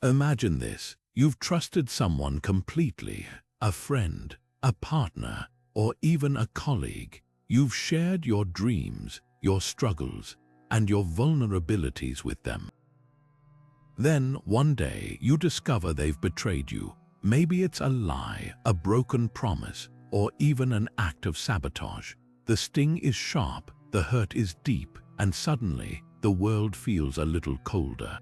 Imagine this. You've trusted someone completely, a friend, a partner, or even a colleague. You've shared your dreams, your struggles, and your vulnerabilities with them. Then, one day, you discover they've betrayed you. Maybe it's a lie, a broken promise, or even an act of sabotage. The sting is sharp, the hurt is deep, and suddenly, the world feels a little colder.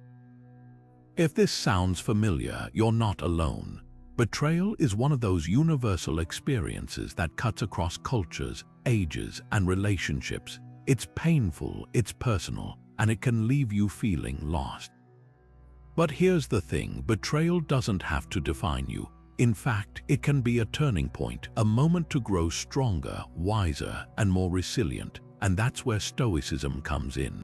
If this sounds familiar, you're not alone. Betrayal is one of those universal experiences that cuts across cultures, ages, and relationships. It's painful, it's personal, and it can leave you feeling lost. But here's the thing, betrayal doesn't have to define you. In fact, it can be a turning point, a moment to grow stronger, wiser, and more resilient, and that's where Stoicism comes in.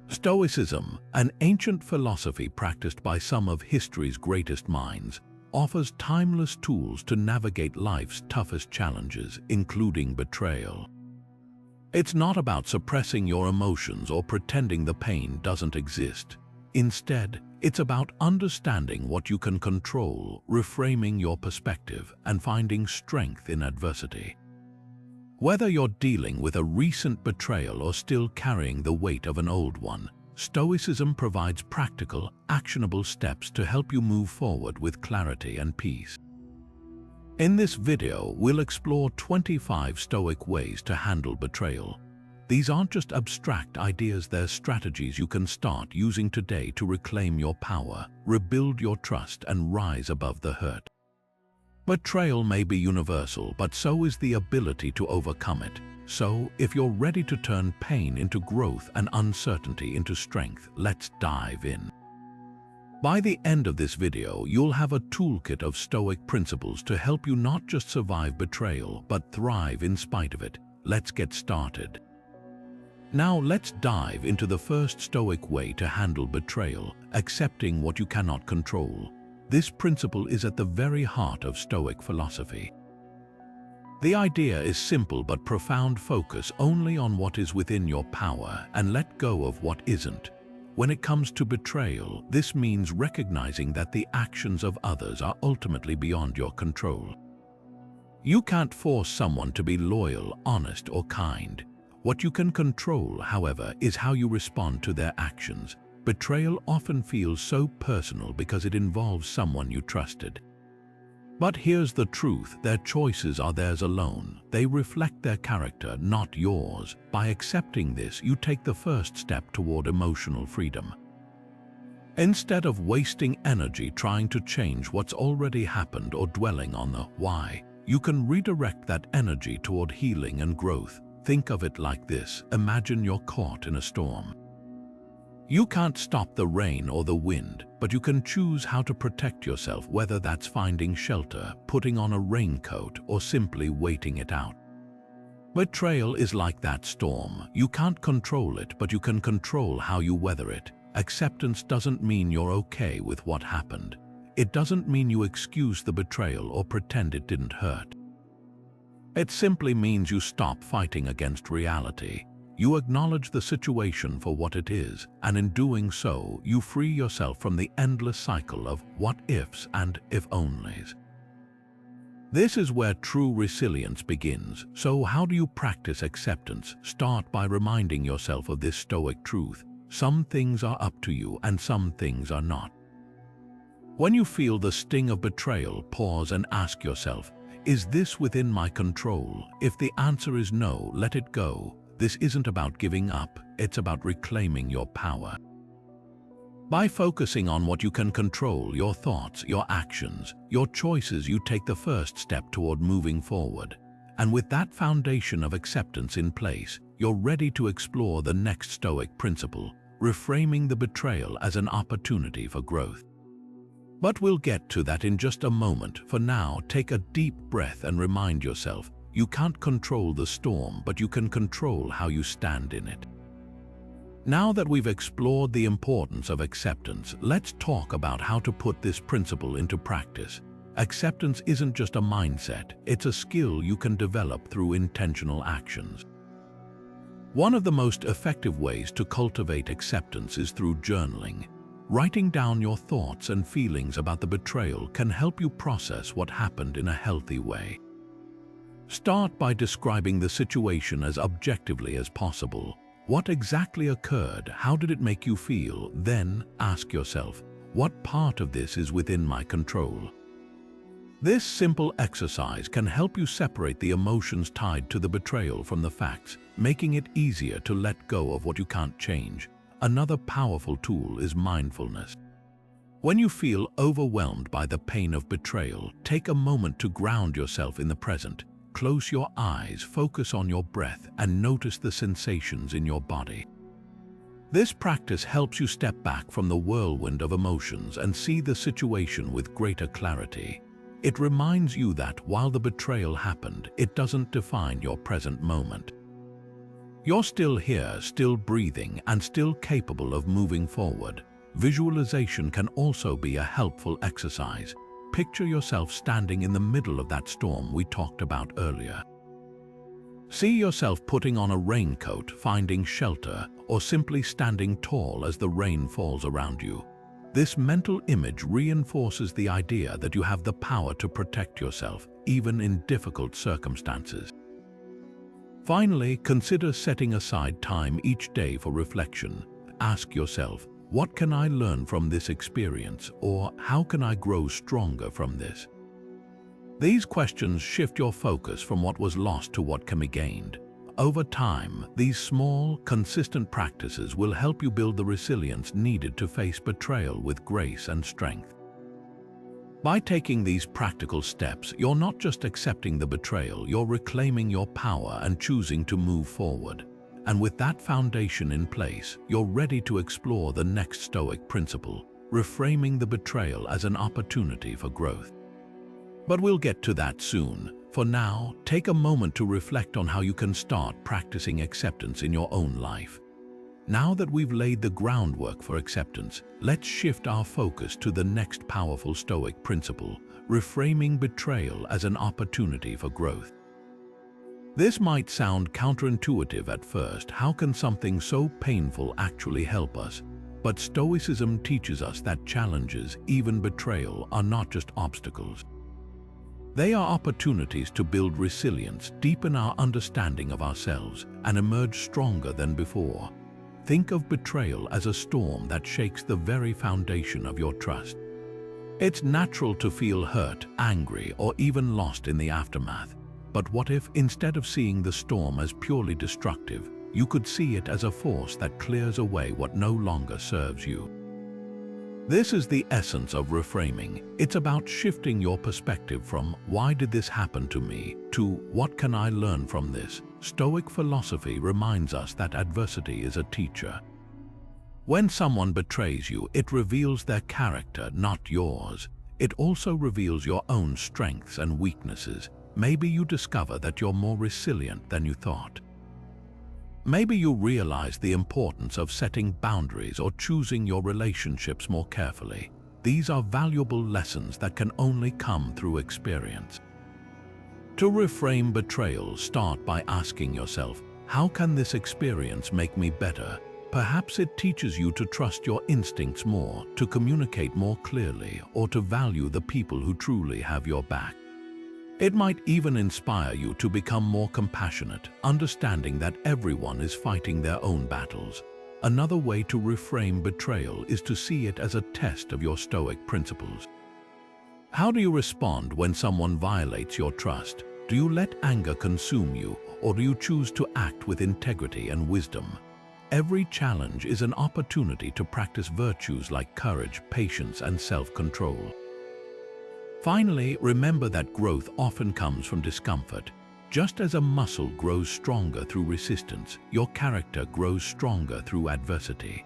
Stoicism, an ancient philosophy practiced by some of history's greatest minds, offers timeless tools to navigate life's toughest challenges, including betrayal. It's not about suppressing your emotions or pretending the pain doesn't exist. Instead, it's about understanding what you can control, reframing your perspective, and finding strength in adversity. Whether you're dealing with a recent betrayal or still carrying the weight of an old one, Stoicism provides practical, actionable steps to help you move forward with clarity and peace. In this video, we'll explore 25 Stoic ways to handle betrayal. These aren't just abstract ideas, they're strategies you can start using today to reclaim your power, rebuild your trust, and rise above the hurt. Betrayal may be universal, but so is the ability to overcome it. So, if you're ready to turn pain into growth and uncertainty into strength, let's dive in. By the end of this video, you'll have a toolkit of Stoic principles to help you not just survive betrayal, but thrive in spite of it. Let's get started. Now let's dive into the first Stoic way to handle betrayal, accepting what you cannot control. This principle is at the very heart of Stoic philosophy. The idea is simple but profound: focus only on what is within your power and let go of what isn't. When it comes to betrayal, this means recognizing that the actions of others are ultimately beyond your control. You can't force someone to be loyal, honest, or kind. What you can control, however, is how you respond to their actions. Betrayal often feels so personal because it involves someone you trusted. But here's the truth: their choices are theirs alone. They reflect their character, not yours. By accepting this, you take the first step toward emotional freedom. Instead of wasting energy trying to change what's already happened or dwelling on the why, you can redirect that energy toward healing and growth. Think of it like this: imagine you're caught in a storm. You can't stop the rain or the wind, but you can choose how to protect yourself, whether that's finding shelter, putting on a raincoat, or simply waiting it out. Betrayal is like that storm. You can't control it, but you can control how you weather it. Acceptance doesn't mean you're okay with what happened. It doesn't mean you excuse the betrayal or pretend it didn't hurt. It simply means you stop fighting against reality. You acknowledge the situation for what it is, and in doing so, you free yourself from the endless cycle of what-ifs and if-onlys. This is where true resilience begins. So how do you practice acceptance? Start by reminding yourself of this Stoic truth: some things are up to you and some things are not. When you feel the sting of betrayal, pause and ask yourself, is this within my control? If the answer is no, let it go. This isn't about giving up, it's about reclaiming your power. By focusing on what you can control, your thoughts, your actions, your choices, you take the first step toward moving forward. And with that foundation of acceptance in place, you're ready to explore the next Stoic principle: reframing the betrayal as an opportunity for growth. But we'll get to that in just a moment. For now, take a deep breath and remind yourself, you can't control the storm, but you can control how you stand in it. Now that we've explored the importance of acceptance, let's talk about how to put this principle into practice. Acceptance isn't just a mindset, it's a skill you can develop through intentional actions. One of the most effective ways to cultivate acceptance is through journaling. Writing down your thoughts and feelings about the betrayal can help you process what happened in a healthy way. Start by describing the situation as objectively as possible. What exactly occurred? How did it make you feel? Then ask yourself, what part of this is within my control? This simple exercise can help you separate the emotions tied to the betrayal from the facts, making it easier to let go of what you can't change. Another powerful tool is mindfulness. When you feel overwhelmed by the pain of betrayal, take a moment to ground yourself in the present. Close your eyes, focus on your breath, and notice the sensations in your body. This practice helps you step back from the whirlwind of emotions and see the situation with greater clarity. It reminds you that while the betrayal happened, it doesn't define your present moment. You're still here, still breathing, and still capable of moving forward. Visualization can also be a helpful exercise. Picture yourself standing in the middle of that storm we talked about earlier. See yourself putting on a raincoat, finding shelter, or simply standing tall as the rain falls around you. This mental image reinforces the idea that you have the power to protect yourself, even in difficult circumstances. Finally, consider setting aside time each day for reflection. Ask yourself, what can I learn from this experience, or how can I grow stronger from this? These questions shift your focus from what was lost to what can be gained. Over time, these small, consistent practices will help you build the resilience needed to face betrayal with grace and strength. By taking these practical steps, you're not just accepting the betrayal, you're reclaiming your power and choosing to move forward. And with that foundation in place, you're ready to explore the next Stoic principle, reframing the betrayal as an opportunity for growth. But we'll get to that soon. For now, take a moment to reflect on how you can start practicing acceptance in your own life. Now that we've laid the groundwork for acceptance, let's shift our focus to the next powerful Stoic principle, reframing betrayal as an opportunity for growth. This might sound counterintuitive at first. How can something so painful actually help us? But Stoicism teaches us that challenges, even betrayal, are not just obstacles. They are opportunities to build resilience, deepen our understanding of ourselves, and emerge stronger than before. Think of betrayal as a storm that shakes the very foundation of your trust. It's natural to feel hurt, angry, or even lost in the aftermath. But what if, instead of seeing the storm as purely destructive, you could see it as a force that clears away what no longer serves you? This is the essence of reframing. It's about shifting your perspective from "why did this happen to me" to "what can I learn from this?" Stoic philosophy reminds us that adversity is a teacher. When someone betrays you, it reveals their character, not yours. It also reveals your own strengths and weaknesses. Maybe you discover that you're more resilient than you thought. Maybe you realize the importance of setting boundaries or choosing your relationships more carefully. These are valuable lessons that can only come through experience. To reframe betrayal, start by asking yourself, how can this experience make me better? Perhaps it teaches you to trust your instincts more, to communicate more clearly, or to value the people who truly have your back. It might even inspire you to become more compassionate, understanding that everyone is fighting their own battles. Another way to reframe betrayal is to see it as a test of your Stoic principles. How do you respond when someone violates your trust? Do you let anger consume you, or do you choose to act with integrity and wisdom? Every challenge is an opportunity to practice virtues like courage, patience, and self-control. Finally, remember that growth often comes from discomfort. Just as a muscle grows stronger through resistance, your character grows stronger through adversity.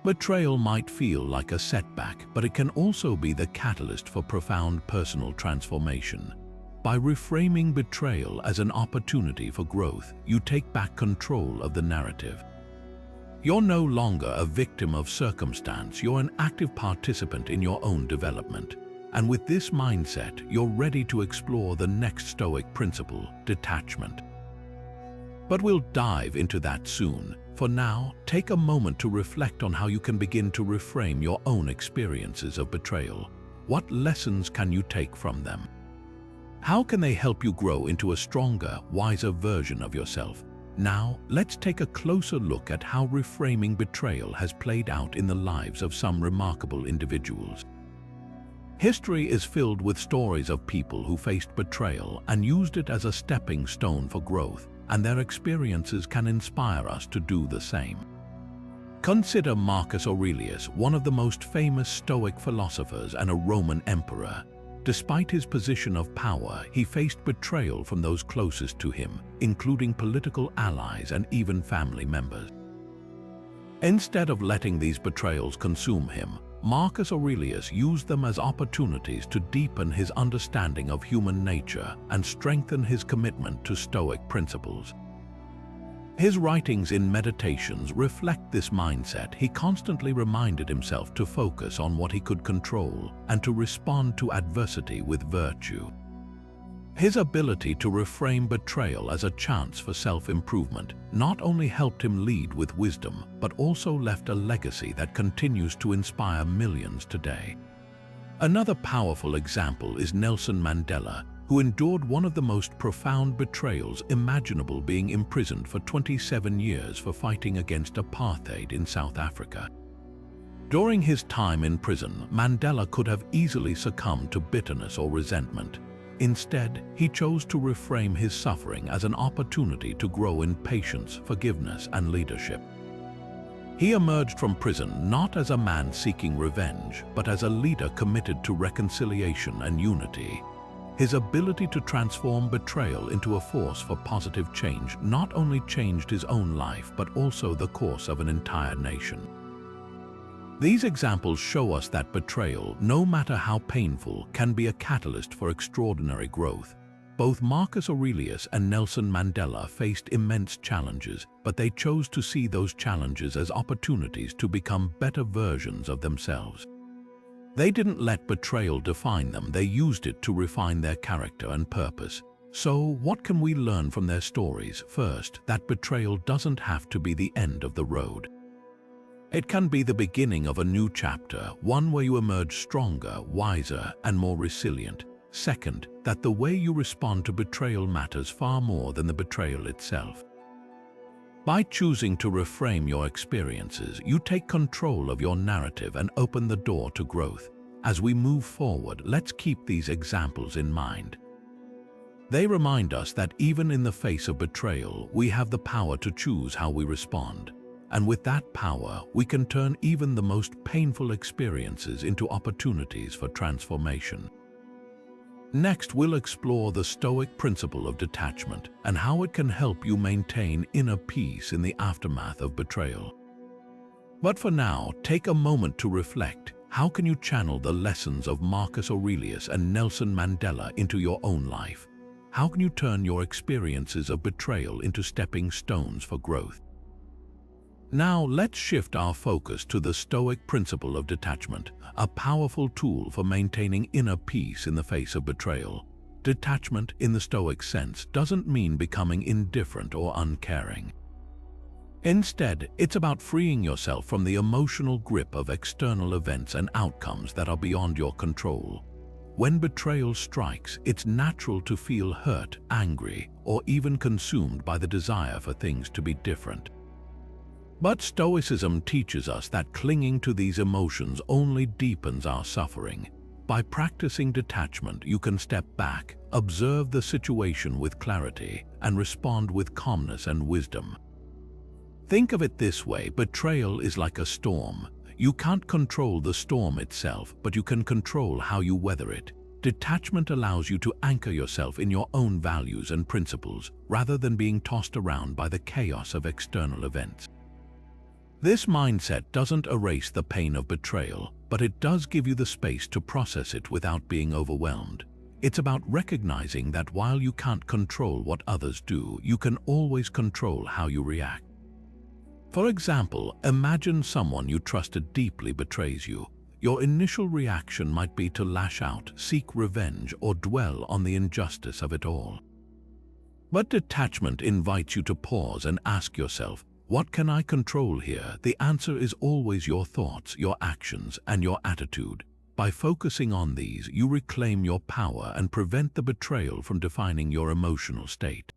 Betrayal might feel like a setback, but it can also be the catalyst for profound personal transformation. By reframing betrayal as an opportunity for growth, you take back control of the narrative. You're no longer a victim of circumstance, you're an active participant in your own development. And with this mindset, you're ready to explore the next Stoic principle, detachment. But we'll dive into that soon. For now, take a moment to reflect on how you can begin to reframe your own experiences of betrayal. What lessons can you take from them? How can they help you grow into a stronger, wiser version of yourself? Now, let's take a closer look at how reframing betrayal has played out in the lives of some remarkable individuals. History is filled with stories of people who faced betrayal and used it as a stepping stone for growth, and their experiences can inspire us to do the same. Consider Marcus Aurelius, one of the most famous Stoic philosophers and a Roman emperor. Despite his position of power, he faced betrayal from those closest to him, including political allies and even family members. Instead of letting these betrayals consume him, Marcus Aurelius used them as opportunities to deepen his understanding of human nature and strengthen his commitment to Stoic principles. His writings in Meditations reflect this mindset. He constantly reminded himself to focus on what he could control and to respond to adversity with virtue. His ability to reframe betrayal as a chance for self-improvement not only helped him lead with wisdom, but also left a legacy that continues to inspire millions today. Another powerful example is Nelson Mandela, who endured one of the most profound betrayals imaginable, being imprisoned for 27 years for fighting against apartheid in South Africa. During his time in prison, Mandela could have easily succumbed to bitterness or resentment. Instead, he chose to reframe his suffering as an opportunity to grow in patience, forgiveness, and leadership. He emerged from prison not as a man seeking revenge, but as a leader committed to reconciliation and unity. His ability to transform betrayal into a force for positive change not only changed his own life, but also the course of an entire nation. These examples show us that betrayal, no matter how painful, can be a catalyst for extraordinary growth. Both Marcus Aurelius and Nelson Mandela faced immense challenges, but they chose to see those challenges as opportunities to become better versions of themselves. They didn't let betrayal define them, they used it to refine their character and purpose. So, what can we learn from their stories? First, that betrayal doesn't have to be the end of the road. It can be the beginning of a new chapter, one where you emerge stronger, wiser, and more resilient. Second, that the way you respond to betrayal matters far more than the betrayal itself. By choosing to reframe your experiences, you take control of your narrative and open the door to growth. As we move forward, let's keep these examples in mind. They remind us that even in the face of betrayal, we have the power to choose how we respond. And with that power, we can turn even the most painful experiences into opportunities for transformation. Next, we'll explore the Stoic principle of detachment and how it can help you maintain inner peace in the aftermath of betrayal. But for now, take a moment to reflect. How can you channel the lessons of Marcus Aurelius and Nelson Mandela into your own life? How can you turn your experiences of betrayal into stepping stones for growth? Now, let's shift our focus to the Stoic principle of detachment, a powerful tool for maintaining inner peace in the face of betrayal. Detachment, in the Stoic sense, doesn't mean becoming indifferent or uncaring. Instead, it's about freeing yourself from the emotional grip of external events and outcomes that are beyond your control. When betrayal strikes, it's natural to feel hurt, angry, or even consumed by the desire for things to be different. But Stoicism teaches us that clinging to these emotions only deepens our suffering. By practicing detachment, you can step back, observe the situation with clarity, and respond with calmness and wisdom. Think of it this way: betrayal is like a storm. You can't control the storm itself, but you can control how you weather it. Detachment allows you to anchor yourself in your own values and principles, rather than being tossed around by the chaos of external events. This mindset doesn't erase the pain of betrayal, but it does give you the space to process it without being overwhelmed. It's about recognizing that while you can't control what others do, you can always control how you react. For example, imagine someone you trusted deeply betrays you. Your initial reaction might be to lash out, seek revenge, or dwell on the injustice of it all. But detachment invites you to pause and ask yourself, what can I control here? The answer is always your thoughts, your actions, and your attitude. By focusing on these, you reclaim your power and prevent the betrayal from defining your emotional state.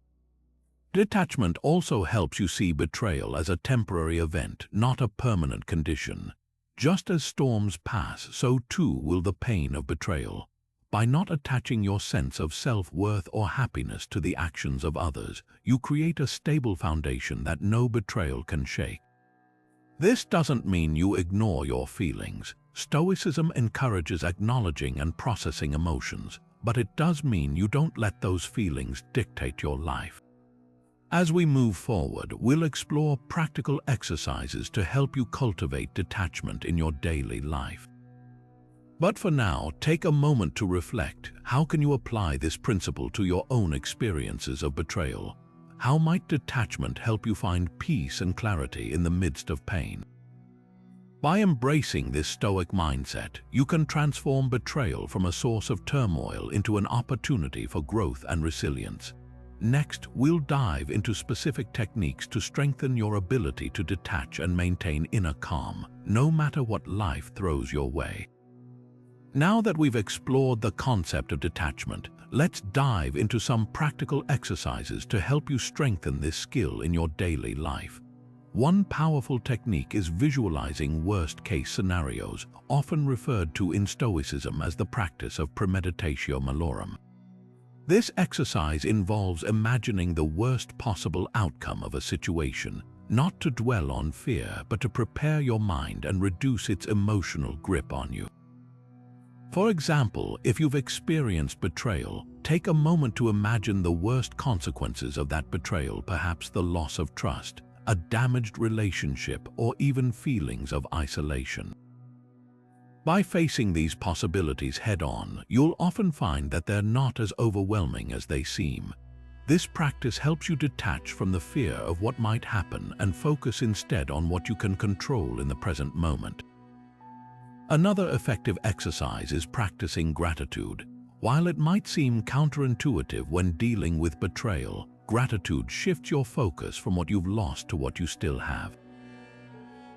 Detachment also helps you see betrayal as a temporary event, not a permanent condition. Just as storms pass, so too will the pain of betrayal. By not attaching your sense of self-worth or happiness to the actions of others, you create a stable foundation that no betrayal can shake. This doesn't mean you ignore your feelings. Stoicism encourages acknowledging and processing emotions, but it does mean you don't let those feelings dictate your life. As we move forward, we'll explore practical exercises to help you cultivate detachment in your daily life. But for now, take a moment to reflect. How can you apply this principle to your own experiences of betrayal? How might detachment help you find peace and clarity in the midst of pain? By embracing this Stoic mindset, you can transform betrayal from a source of turmoil into an opportunity for growth and resilience. Next, we'll dive into specific techniques to strengthen your ability to detach and maintain inner calm, no matter what life throws your way. Now that we've explored the concept of detachment, let's dive into some practical exercises to help you strengthen this skill in your daily life. One powerful technique is visualizing worst-case scenarios, often referred to in Stoicism as the practice of premeditatio malorum. This exercise involves imagining the worst possible outcome of a situation, not to dwell on fear, but to prepare your mind and reduce its emotional grip on you. For example, if you've experienced betrayal, take a moment to imagine the worst consequences of that betrayal, perhaps the loss of trust, a damaged relationship, or even feelings of isolation. By facing these possibilities head-on, you'll often find that they're not as overwhelming as they seem. This practice helps you detach from the fear of what might happen and focus instead on what you can control in the present moment. Another effective exercise is practicing gratitude. While it might seem counterintuitive when dealing with betrayal, gratitude shifts your focus from what you've lost to what you still have.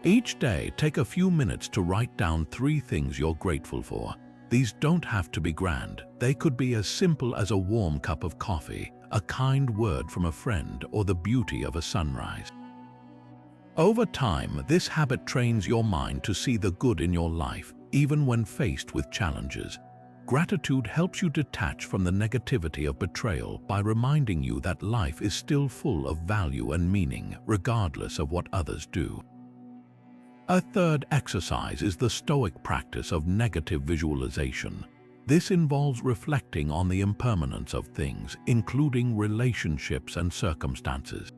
Each day, take a few minutes to write down 3 things you're grateful for. These don't have to be grand. They could be as simple as a warm cup of coffee, a kind word from a friend, or the beauty of a sunrise. Over time, this habit trains your mind to see the good in your life, even when faced with challenges. Gratitude helps you detach from the negativity of betrayal by reminding you that life is still full of value and meaning, regardless of what others do. A third exercise is the Stoic practice of negative visualization. This involves reflecting on the impermanence of things, including relationships and circumstances.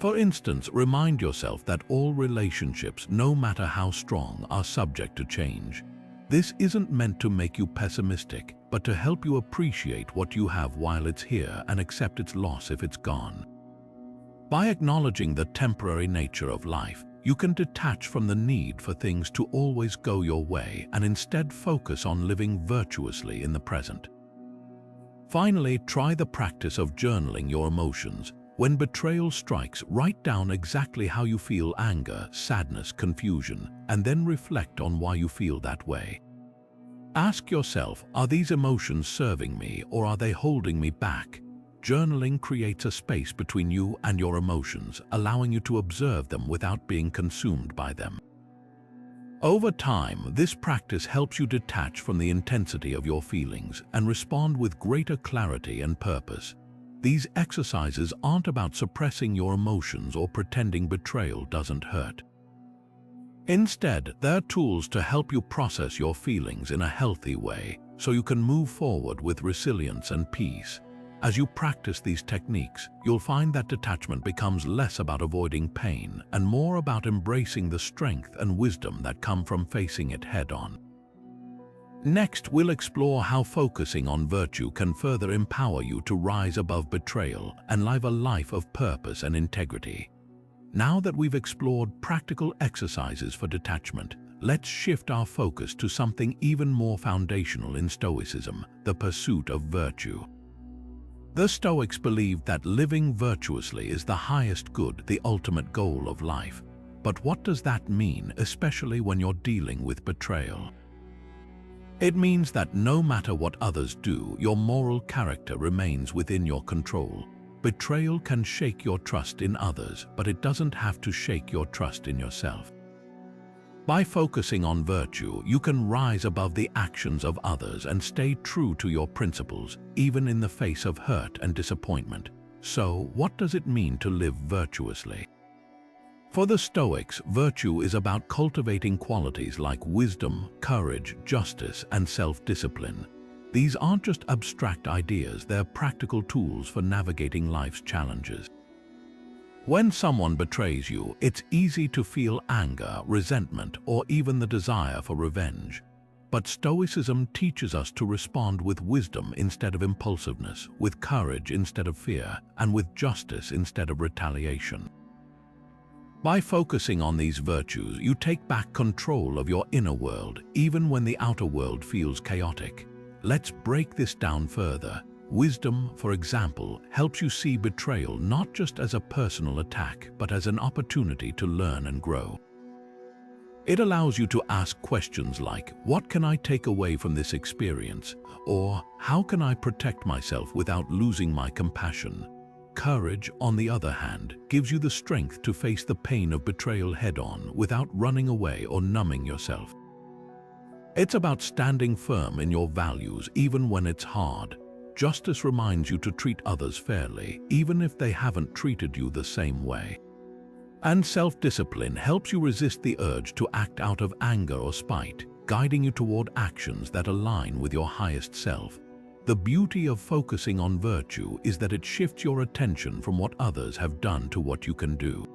For instance, remind yourself that all relationships, no matter how strong, are subject to change. This isn't meant to make you pessimistic, but to help you appreciate what you have while it's here and accept its loss if it's gone. By acknowledging the temporary nature of life, you can detach from the need for things to always go your way and instead focus on living virtuously in the present. Finally, try the practice of journaling your emotions. When betrayal strikes, write down exactly how you feel: anger, sadness, confusion, and then reflect on why you feel that way. Ask yourself, are these emotions serving me or are they holding me back? Journaling creates a space between you and your emotions, allowing you to observe them without being consumed by them. Over time, this practice helps you detach from the intensity of your feelings and respond with greater clarity and purpose. These exercises aren't about suppressing your emotions or pretending betrayal doesn't hurt. Instead, they're tools to help you process your feelings in a healthy way so you can move forward with resilience and peace. As you practice these techniques, you'll find that detachment becomes less about avoiding pain and more about embracing the strength and wisdom that come from facing it head-on. Next, we'll explore how focusing on virtue can further empower you to rise above betrayal and live a life of purpose and integrity. Now that we've explored practical exercises for detachment, let's shift our focus to something even more foundational in Stoicism: the pursuit of virtue. The Stoics believed that living virtuously is the highest good, the ultimate goal of life. But what does that mean, especially when you're dealing with betrayal? It means that no matter what others do, your moral character remains within your control. Betrayal can shake your trust in others, but it doesn't have to shake your trust in yourself. By focusing on virtue, you can rise above the actions of others and stay true to your principles, even in the face of hurt and disappointment. So, what does it mean to live virtuously? For the Stoics, virtue is about cultivating qualities like wisdom, courage, justice, and self-discipline. These aren't just abstract ideas, they're practical tools for navigating life's challenges. When someone betrays you, it's easy to feel anger, resentment, or even the desire for revenge. But Stoicism teaches us to respond with wisdom instead of impulsiveness, with courage instead of fear, and with justice instead of retaliation. By focusing on these virtues, you take back control of your inner world, even when the outer world feels chaotic. Let's break this down further. Wisdom, for example, helps you see betrayal not just as a personal attack, but as an opportunity to learn and grow. It allows you to ask questions like, what can I take away from this experience? Or, how can I protect myself without losing my compassion? Courage, on the other hand, gives you the strength to face the pain of betrayal head-on without running away or numbing yourself. It's about standing firm in your values even when it's hard. Justice reminds you to treat others fairly, even if they haven't treated you the same way. And self-discipline helps you resist the urge to act out of anger or spite, guiding you toward actions that align with your highest self. The beauty of focusing on virtue is that it shifts your attention from what others have done to what you can do.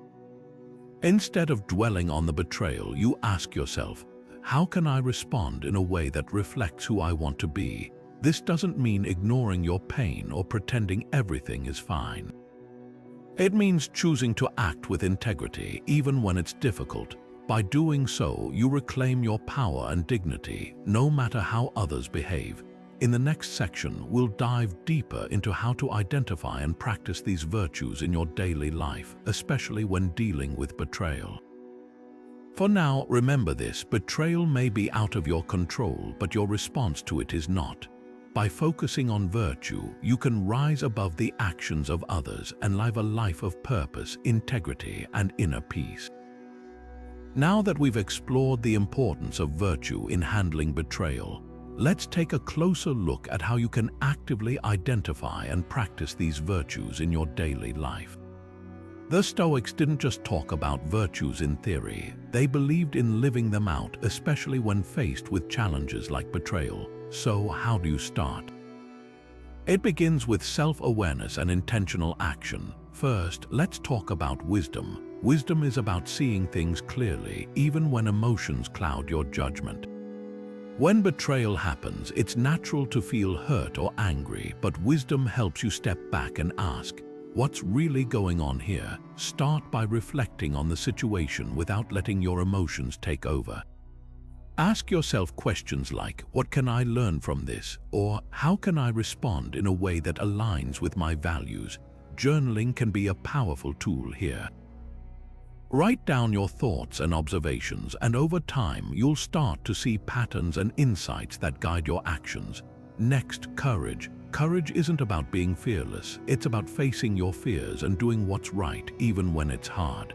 Instead of dwelling on the betrayal, you ask yourself, how can I respond in a way that reflects who I want to be? This doesn't mean ignoring your pain or pretending everything is fine. It means choosing to act with integrity, even when it's difficult. By doing so, you reclaim your power and dignity, no matter how others behave. In the next section, we'll dive deeper into how to identify and practice these virtues in your daily life, especially when dealing with betrayal. For now, remember this: betrayal may be out of your control, but your response to it is not. By focusing on virtue, you can rise above the actions of others and live a life of purpose, integrity, and inner peace. Now that we've explored the importance of virtue in handling betrayal, let's take a closer look at how you can actively identify and practice these virtues in your daily life. The Stoics didn't just talk about virtues in theory, they believed in living them out, especially when faced with challenges like betrayal. So, how do you start? It begins with self-awareness and intentional action. First, let's talk about wisdom. Wisdom is about seeing things clearly, even when emotions cloud your judgment. When betrayal happens, it's natural to feel hurt or angry, but wisdom helps you step back and ask, what's really going on here? Start by reflecting on the situation without letting your emotions take over. Ask yourself questions like, what can I learn from this? Or, how can I respond in a way that aligns with my values? Journaling can be a powerful tool here. Write down your thoughts and observations, and over time, you'll start to see patterns and insights that guide your actions. Next, courage. Courage isn't about being fearless, it's about facing your fears and doing what's right, even when it's hard.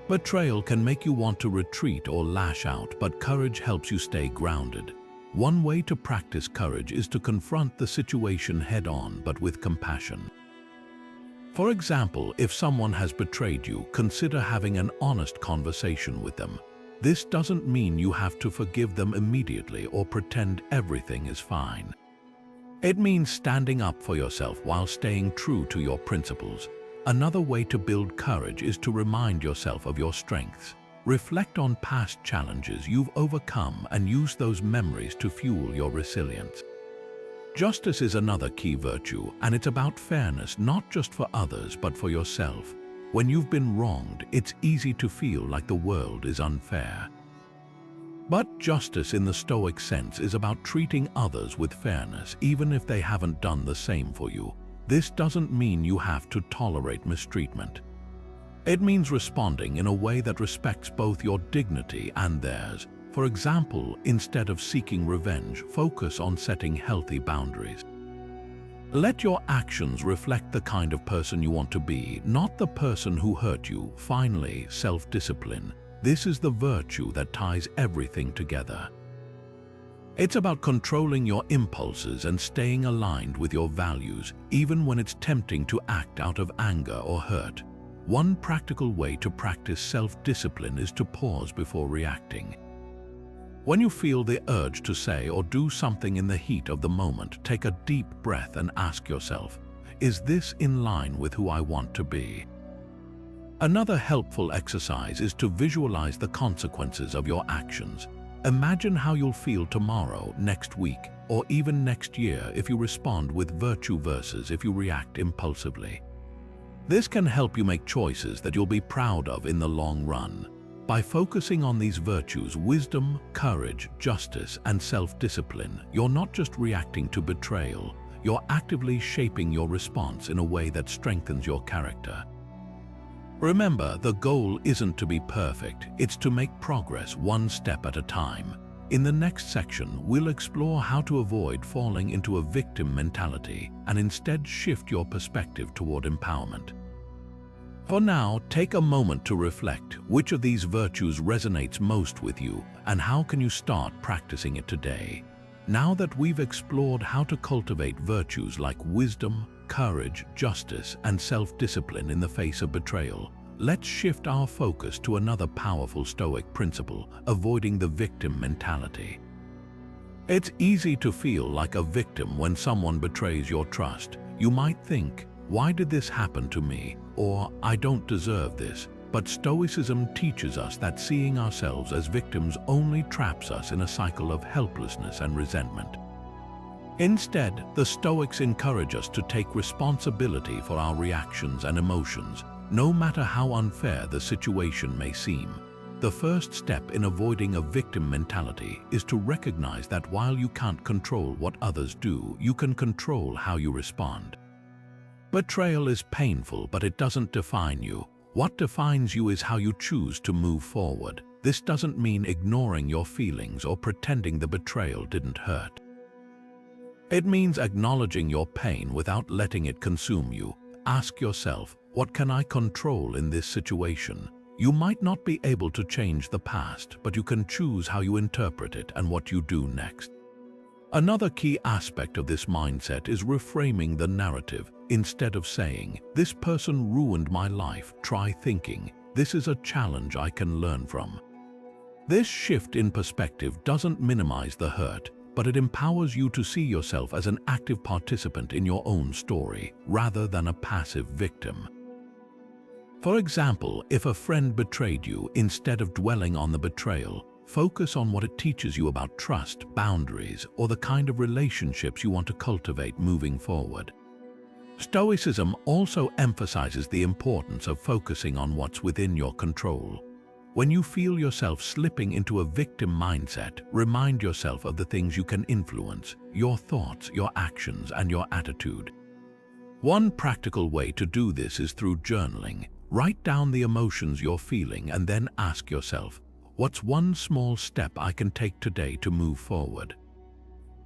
Betrayal can make you want to retreat or lash out, but courage helps you stay grounded. One way to practice courage is to confront the situation head-on, but with compassion. For example, if someone has betrayed you, consider having an honest conversation with them. This doesn't mean you have to forgive them immediately or pretend everything is fine. It means standing up for yourself while staying true to your principles. Another way to build courage is to remind yourself of your strengths. Reflect on past challenges you've overcome and use those memories to fuel your resilience. Justice is another key virtue, and it's about fairness not just for others but for yourself. When you've been wronged, it's easy to feel like the world is unfair. But justice in the Stoic sense is about treating others with fairness, even if they haven't done the same for you. this doesn't mean you have to tolerate mistreatment. It means responding in a way that respects both your dignity and theirs. For example, instead of seeking revenge, focus on setting healthy boundaries. Let your actions reflect the kind of person you want to be, not the person who hurt you. Finally, self-discipline. This is the virtue that ties everything together. It's about controlling your impulses and staying aligned with your values, even when it's tempting to act out of anger or hurt. One practical way to practice self-discipline is to pause before reacting. When you feel the urge to say or do something in the heat of the moment, take a deep breath and ask yourself, is this in line with who I want to be? Another helpful exercise is to visualize the consequences of your actions. Imagine how you'll feel tomorrow, next week, or even next year if you respond with virtue versus if you react impulsively. This can help you make choices that you'll be proud of in the long run. By focusing on these virtues, wisdom, courage, justice, and self-discipline, you're not just reacting to betrayal, you're actively shaping your response in a way that strengthens your character. Remember, the goal isn't to be perfect, it's to make progress one step at a time. In the next section, we'll explore how to avoid falling into a victim mentality and instead shift your perspective toward empowerment. For now, take a moment to reflect which of these virtues resonates most with you and how can you start practicing it today. Now that we've explored how to cultivate virtues like wisdom, courage, justice, and self-discipline in the face of betrayal, let's shift our focus to another powerful Stoic principle, avoiding the victim mentality. It's easy to feel like a victim when someone betrays your trust. You might think, why did this happen to me? Or, I don't deserve this. But Stoicism teaches us that seeing ourselves as victims only traps us in a cycle of helplessness and resentment. Instead, the Stoics encourage us to take responsibility for our reactions and emotions, no matter how unfair the situation may seem. The first step in avoiding a victim mentality is to recognize that while you can't control what others do, you can control how you respond. Betrayal is painful, but it doesn't define you. What defines you is how you choose to move forward. This doesn't mean ignoring your feelings or pretending the betrayal didn't hurt. It means acknowledging your pain without letting it consume you. Ask yourself, what can I control in this situation? You might not be able to change the past, but you can choose how you interpret it and what you do next. Another key aspect of this mindset is reframing the narrative. Instead of saying, this person ruined my life, try thinking, this is a challenge I can learn from. This shift in perspective doesn't minimize the hurt, but it empowers you to see yourself as an active participant in your own story, rather than a passive victim. For example, if a friend betrayed you, instead of dwelling on the betrayal, focus on what it teaches you about trust, boundaries, or the kind of relationships you want to cultivate moving forward. Stoicism also emphasizes the importance of focusing on what's within your control. When you feel yourself slipping into a victim mindset, remind yourself of the things you can influence, your thoughts, your actions, and your attitude. One practical way to do this is through journaling. Write down the emotions you're feeling and then ask yourself, what's one small step I can take today to move forward?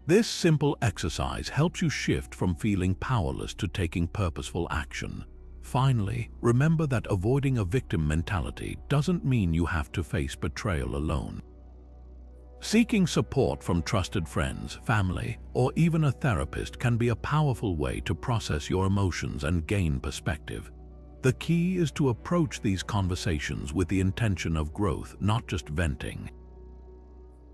This simple exercise helps you shift from feeling powerless to taking purposeful action. Finally, remember that avoiding a victim mentality doesn't mean you have to face betrayal alone. Seeking support from trusted friends, family, or even a therapist can be a powerful way to process your emotions and gain perspective. The key is to approach these conversations with the intention of growth, not just venting.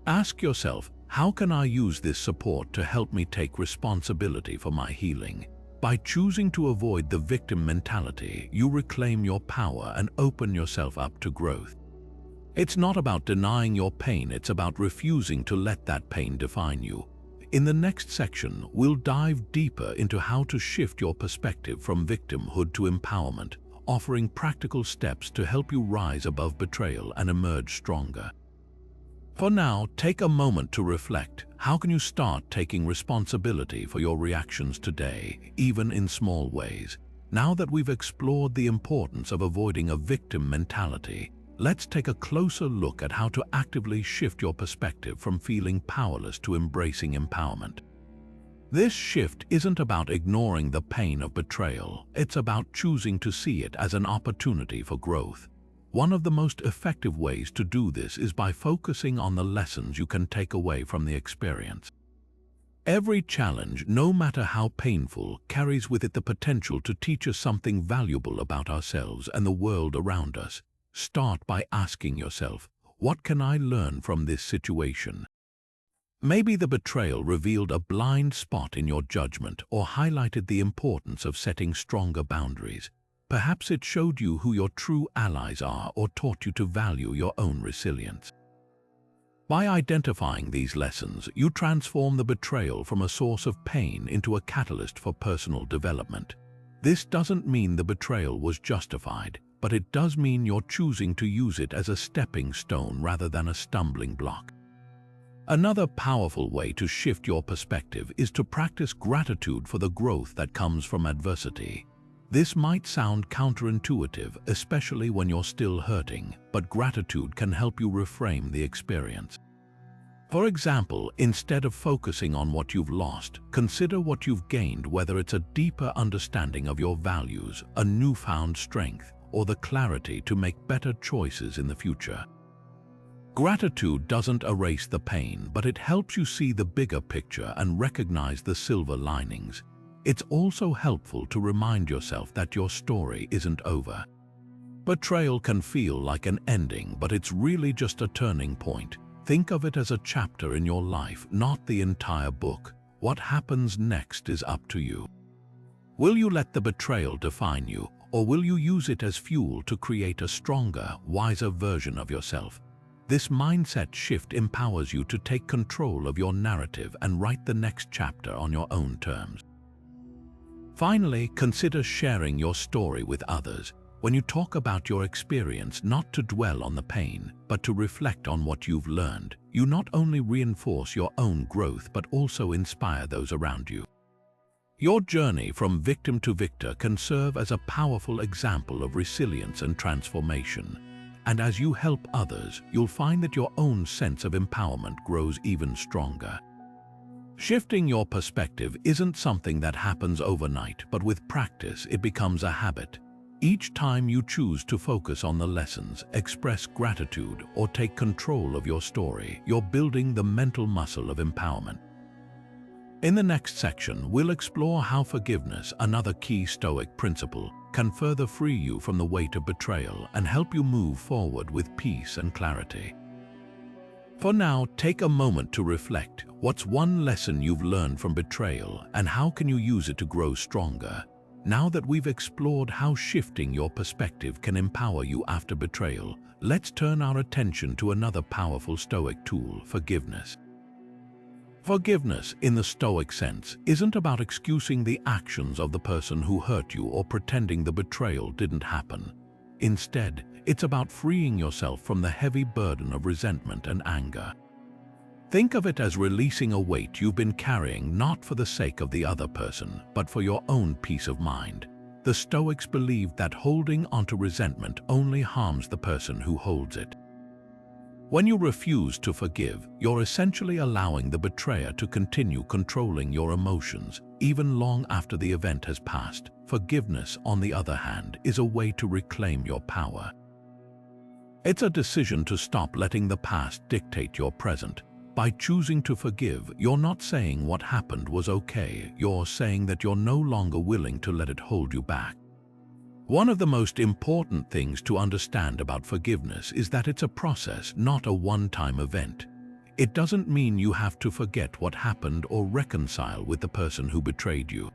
Ask yourself, how can I use this support to help me take responsibility for my healing? By choosing to avoid the victim mentality, you reclaim your power and open yourself up to growth. It's not about denying your pain, it's about refusing to let that pain define you. In the next section, we'll dive deeper into how to shift your perspective from victimhood to empowerment, offering practical steps to help you rise above betrayal and emerge stronger. For now, take a moment to reflect. How can you start taking responsibility for your reactions today, even in small ways? Now that we've explored the importance of avoiding a victim mentality, let's take a closer look at how to actively shift your perspective from feeling powerless to embracing empowerment. This shift isn't about ignoring the pain of betrayal, it's about choosing to see it as an opportunity for growth. One of the most effective ways to do this is by focusing on the lessons you can take away from the experience. Every challenge, no matter how painful, carries with it the potential to teach us something valuable about ourselves and the world around us. Start by asking yourself, what can I learn from this situation? Maybe the betrayal revealed a blind spot in your judgment or highlighted the importance of setting stronger boundaries. Perhaps it showed you who your true allies are or taught you to value your own resilience. By identifying these lessons, you transform the betrayal from a source of pain into a catalyst for personal development. This doesn't mean the betrayal was justified, but it does mean you're choosing to use it as a stepping stone rather than a stumbling block. Another powerful way to shift your perspective is to practice gratitude for the growth that comes from adversity. This might sound counterintuitive, especially when you're still hurting, but gratitude can help you reframe the experience. For example, instead of focusing on what you've lost, consider what you've gained, whether it's a deeper understanding of your values, a newfound strength, or the clarity to make better choices in the future. Gratitude doesn't erase the pain, but it helps you see the bigger picture and recognize the silver linings. It's also helpful to remind yourself that your story isn't over. Betrayal can feel like an ending, but it's really just a turning point. Think of it as a chapter in your life, not the entire book. What happens next is up to you. Will you let the betrayal define you, or will you use it as fuel to create a stronger, wiser version of yourself? This mindset shift empowers you to take control of your narrative and write the next chapter on your own terms. Finally, consider sharing your story with others. When you talk about your experience, not to dwell on the pain, but to reflect on what you've learned, you not only reinforce your own growth but also inspire those around you. Your journey from victim to victor can serve as a powerful example of resilience and transformation. And as you help others, you'll find that your own sense of empowerment grows even stronger. Shifting your perspective isn't something that happens overnight, but with practice, it becomes a habit. Each time you choose to focus on the lessons, express gratitude, or take control of your story, you're building the mental muscle of empowerment. In the next section, we'll explore how forgiveness, another key Stoic principle, can further free you from the weight of betrayal and help you move forward with peace and clarity. For now, take a moment to reflect. What's one lesson you've learned from betrayal, and how can you use it to grow stronger? Now that we've explored how shifting your perspective can empower you after betrayal, let's turn our attention to another powerful Stoic tool, forgiveness. Forgiveness, in the Stoic sense, isn't about excusing the actions of the person who hurt you or pretending the betrayal didn't happen. Instead, it's about freeing yourself from the heavy burden of resentment and anger. Think of it as releasing a weight you've been carrying, not for the sake of the other person, but for your own peace of mind. The Stoics believed that holding onto resentment only harms the person who holds it. When you refuse to forgive, you're essentially allowing the betrayer to continue controlling your emotions, even long after the event has passed. Forgiveness, on the other hand, is a way to reclaim your power. It's a decision to stop letting the past dictate your present. By choosing to forgive, you're not saying what happened was okay, you're saying that you're no longer willing to let it hold you back. One of the most important things to understand about forgiveness is that it's a process, not a one-time event. It doesn't mean you have to forget what happened or reconcile with the person who betrayed you.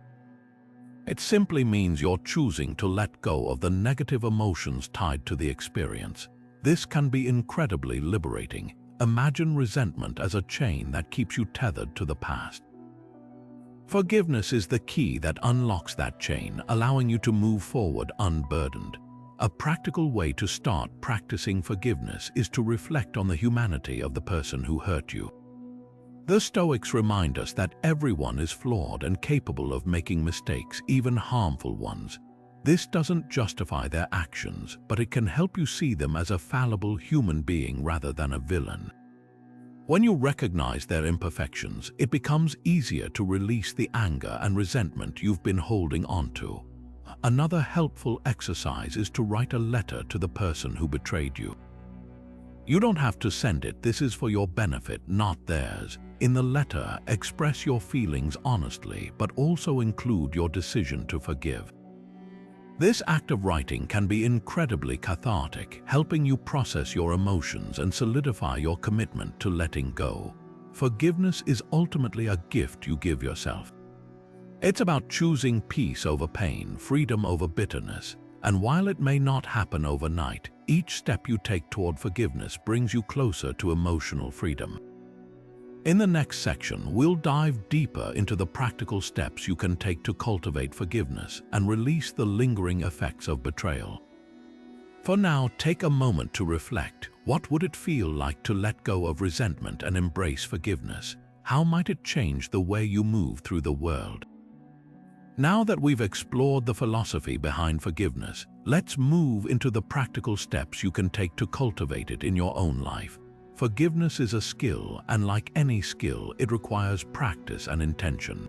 It simply means you're choosing to let go of the negative emotions tied to the experience. This can be incredibly liberating. Imagine resentment as a chain that keeps you tethered to the past. Forgiveness is the key that unlocks that chain, allowing you to move forward unburdened. A practical way to start practicing forgiveness is to reflect on the humanity of the person who hurt you. The Stoics remind us that everyone is flawed and capable of making mistakes, even harmful ones. This doesn't justify their actions, but it can help you see them as a fallible human being rather than a villain. When you recognize their imperfections, it becomes easier to release the anger and resentment you've been holding onto. Another helpful exercise is to write a letter to the person who betrayed you. You don't have to send it. This is for your benefit, not theirs. In the letter, express your feelings honestly, but also include your decision to forgive. This act of writing can be incredibly cathartic, helping you process your emotions and solidify your commitment to letting go. Forgiveness is ultimately a gift you give yourself. It's about choosing peace over pain, freedom over bitterness, and while it may not happen overnight, each step you take toward forgiveness brings you closer to emotional freedom. In the next section, we'll dive deeper into the practical steps you can take to cultivate forgiveness and release the lingering effects of betrayal. For now, take a moment to reflect. What would it feel like to let go of resentment and embrace forgiveness? How might it change the way you move through the world? Now that we've explored the philosophy behind forgiveness, let's move into the practical steps you can take to cultivate it in your own life. Forgiveness is a skill, and like any skill, it requires practice and intention.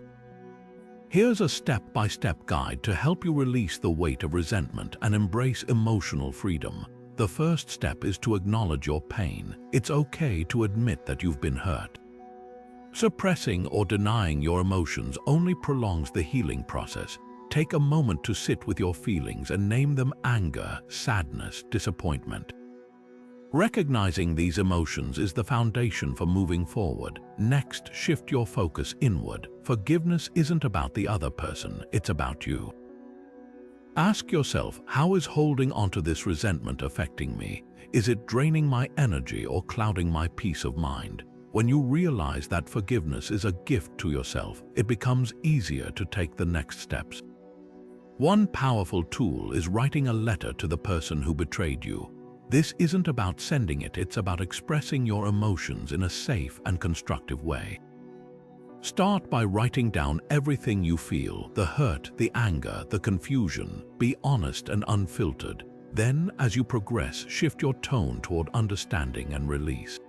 Here's a step-by-step guide to help you release the weight of resentment and embrace emotional freedom. The first step is to acknowledge your pain. It's okay to admit that you've been hurt. Suppressing or denying your emotions only prolongs the healing process. Take a moment to sit with your feelings and name them: anger, sadness, disappointment. Recognizing these emotions is the foundation for moving forward. Next, shift your focus inward. Forgiveness isn't about the other person, it's about you. Ask yourself, how is holding onto this resentment affecting me? Is it draining my energy or clouding my peace of mind? When you realize that forgiveness is a gift to yourself, it becomes easier to take the next steps. One powerful tool is writing a letter to the person who betrayed you. This isn't about sending it, it's about expressing your emotions in a safe and constructive way. Start by writing down everything you feel: the hurt, the anger, the confusion. Be honest and unfiltered. Then, as you progress, shift your tone toward understanding and release.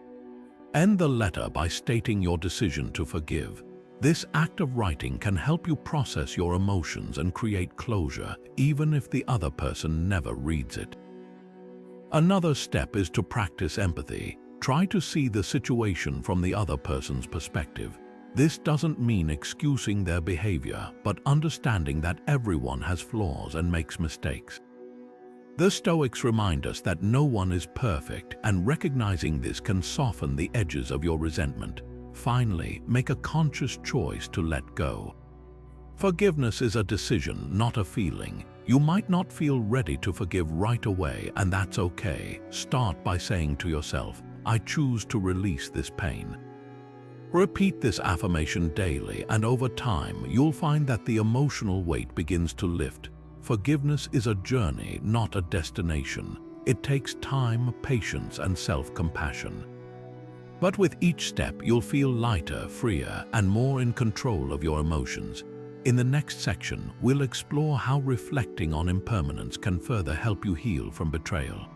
End the letter by stating your decision to forgive. This act of writing can help you process your emotions and create closure, even if the other person never reads it. Another step is to practice empathy. Try to see the situation from the other person's perspective. This doesn't mean excusing their behavior, but understanding that everyone has flaws and makes mistakes. The Stoics remind us that no one is perfect, and recognizing this can soften the edges of your resentment. Finally, make a conscious choice to let go. Forgiveness is a decision, not a feeling. You might not feel ready to forgive right away, and that's okay. Start by saying to yourself, I choose to release this pain. Repeat this affirmation daily, and over time, you'll find that the emotional weight begins to lift. Forgiveness is a journey, not a destination. It takes time, patience, and self-compassion. But with each step, you'll feel lighter, freer, and more in control of your emotions. In the next section, we'll explore how reflecting on impermanence can further help you heal from betrayal.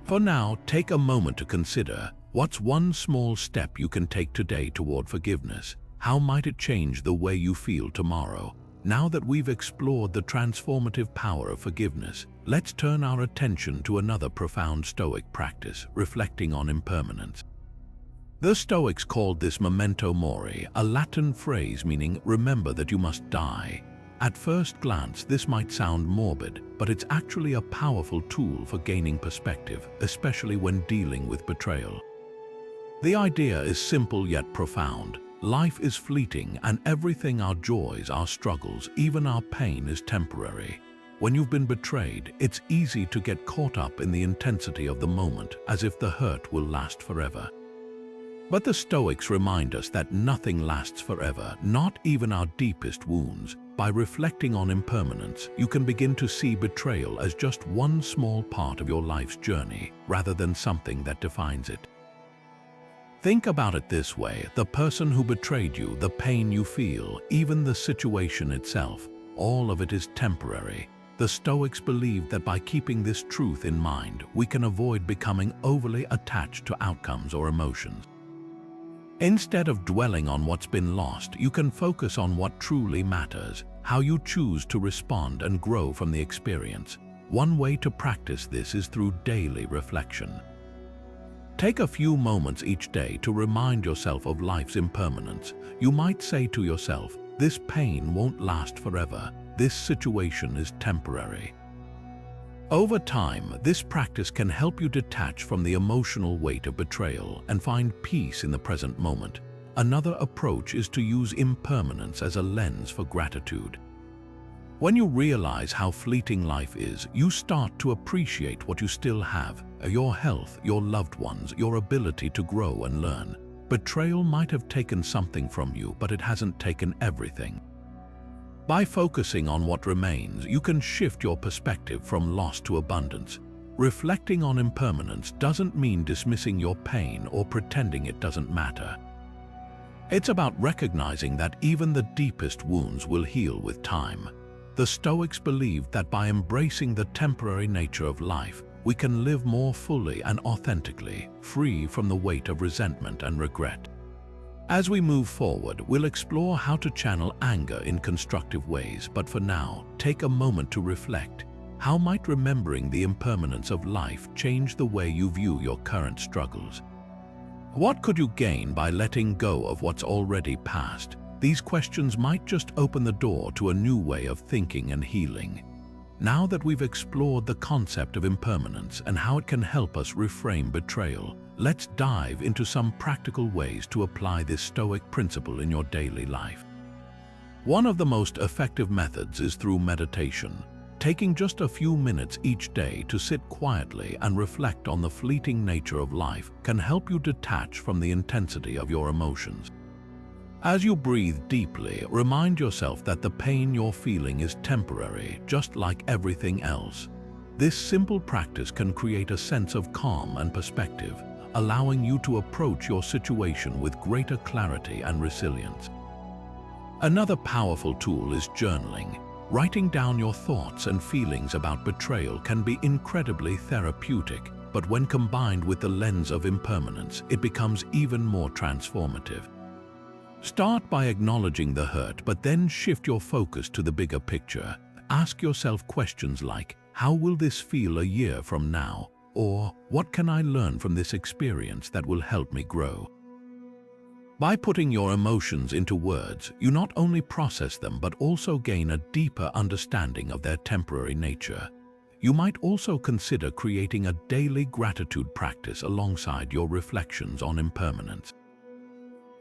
For now, take a moment to consider, what's one small step you can take today toward forgiveness? How might it change the way you feel tomorrow? Now that we've explored the transformative power of forgiveness, let's turn our attention to another profound Stoic practice: reflecting on impermanence. The Stoics called this memento mori, a Latin phrase meaning remember that you must die. At first glance, this might sound morbid, but it's actually a powerful tool for gaining perspective, especially when dealing with betrayal. The idea is simple yet profound. Life is fleeting, and everything, our joys, our struggles, even our pain, is temporary. When you've been betrayed, it's easy to get caught up in the intensity of the moment, as if the hurt will last forever. But the Stoics remind us that nothing lasts forever, not even our deepest wounds. By reflecting on impermanence, you can begin to see betrayal as just one small part of your life's journey, rather than something that defines it. Think about it this way: the person who betrayed you, the pain you feel, even the situation itself, all of it is temporary. The Stoics believe that by keeping this truth in mind, we can avoid becoming overly attached to outcomes or emotions. Instead of dwelling on what's been lost, you can focus on what truly matters, how you choose to respond and grow from the experience. One way to practice this is through daily reflection. Take a few moments each day to remind yourself of life's impermanence. You might say to yourself, "This pain won't last forever. This situation is temporary." Over time, this practice can help you detach from the emotional weight of betrayal and find peace in the present moment. Another approach is to use impermanence as a lens for gratitude. When you realize how fleeting life is, you start to appreciate what you still have: your health, your loved ones, your ability to grow and learn. Betrayal might have taken something from you, but it hasn't taken everything. By focusing on what remains, you can shift your perspective from loss to abundance. Reflecting on impermanence doesn't mean dismissing your pain or pretending it doesn't matter. It's about recognizing that even the deepest wounds will heal with time. The Stoics believed that by embracing the temporary nature of life, we can live more fully and authentically, free from the weight of resentment and regret. As we move forward, we'll explore how to channel anger in constructive ways, but for now, take a moment to reflect. How might remembering the impermanence of life change the way you view your current struggles? What could you gain by letting go of what's already past? These questions might just open the door to a new way of thinking and healing. Now that we've explored the concept of impermanence and how it can help us reframe betrayal, let's dive into some practical ways to apply this Stoic principle in your daily life. One of the most effective methods is through meditation. Taking just a few minutes each day to sit quietly and reflect on the fleeting nature of life can help you detach from the intensity of your emotions. As you breathe deeply, remind yourself that the pain you're feeling is temporary, just like everything else. This simple practice can create a sense of calm and perspective, allowing you to approach your situation with greater clarity and resilience. Another powerful tool is journaling. Writing down your thoughts and feelings about betrayal can be incredibly therapeutic, but when combined with the lens of impermanence, it becomes even more transformative. Start by acknowledging the hurt, but then shift your focus to the bigger picture. Ask yourself questions like, how will this feel a year from now? Or, what can I learn from this experience that will help me grow? By putting your emotions into words, you not only process them but also gain a deeper understanding of their temporary nature. You might also consider creating a daily gratitude practice alongside your reflections on impermanence.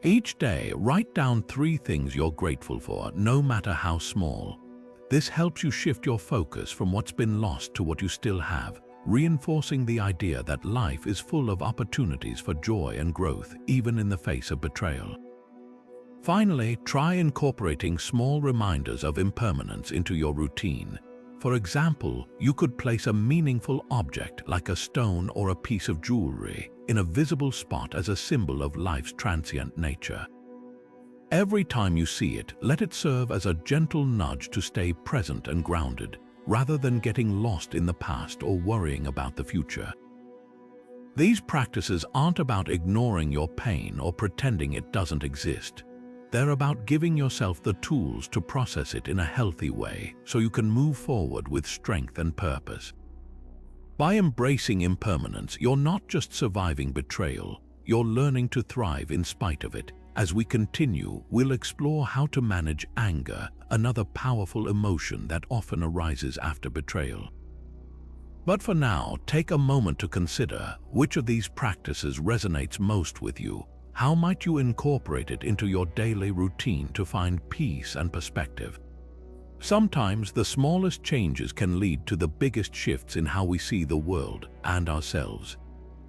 Each day, write down 3 things you're grateful for, no matter how small. This helps you shift your focus from what's been lost to what you still have, reinforcing the idea that life is full of opportunities for joy and growth, even in the face of betrayal. Finally, try incorporating small reminders of impermanence into your routine. For example, you could place a meaningful object like a stone or a piece of jewelry in a visible spot as a symbol of life's transient nature. Every time you see it, let it serve as a gentle nudge to stay present and grounded, rather than getting lost in the past or worrying about the future. These practices aren't about ignoring your pain or pretending it doesn't exist. They're about giving yourself the tools to process it in a healthy way so you can move forward with strength and purpose. By embracing impermanence, you're not just surviving betrayal, you're learning to thrive in spite of it. As we continue, we'll explore how to manage anger, another powerful emotion that often arises after betrayal. But for now, take a moment to consider which of these practices resonates most with you. How might you incorporate it into your daily routine to find peace and perspective? Sometimes the smallest changes can lead to the biggest shifts in how we see the world and ourselves.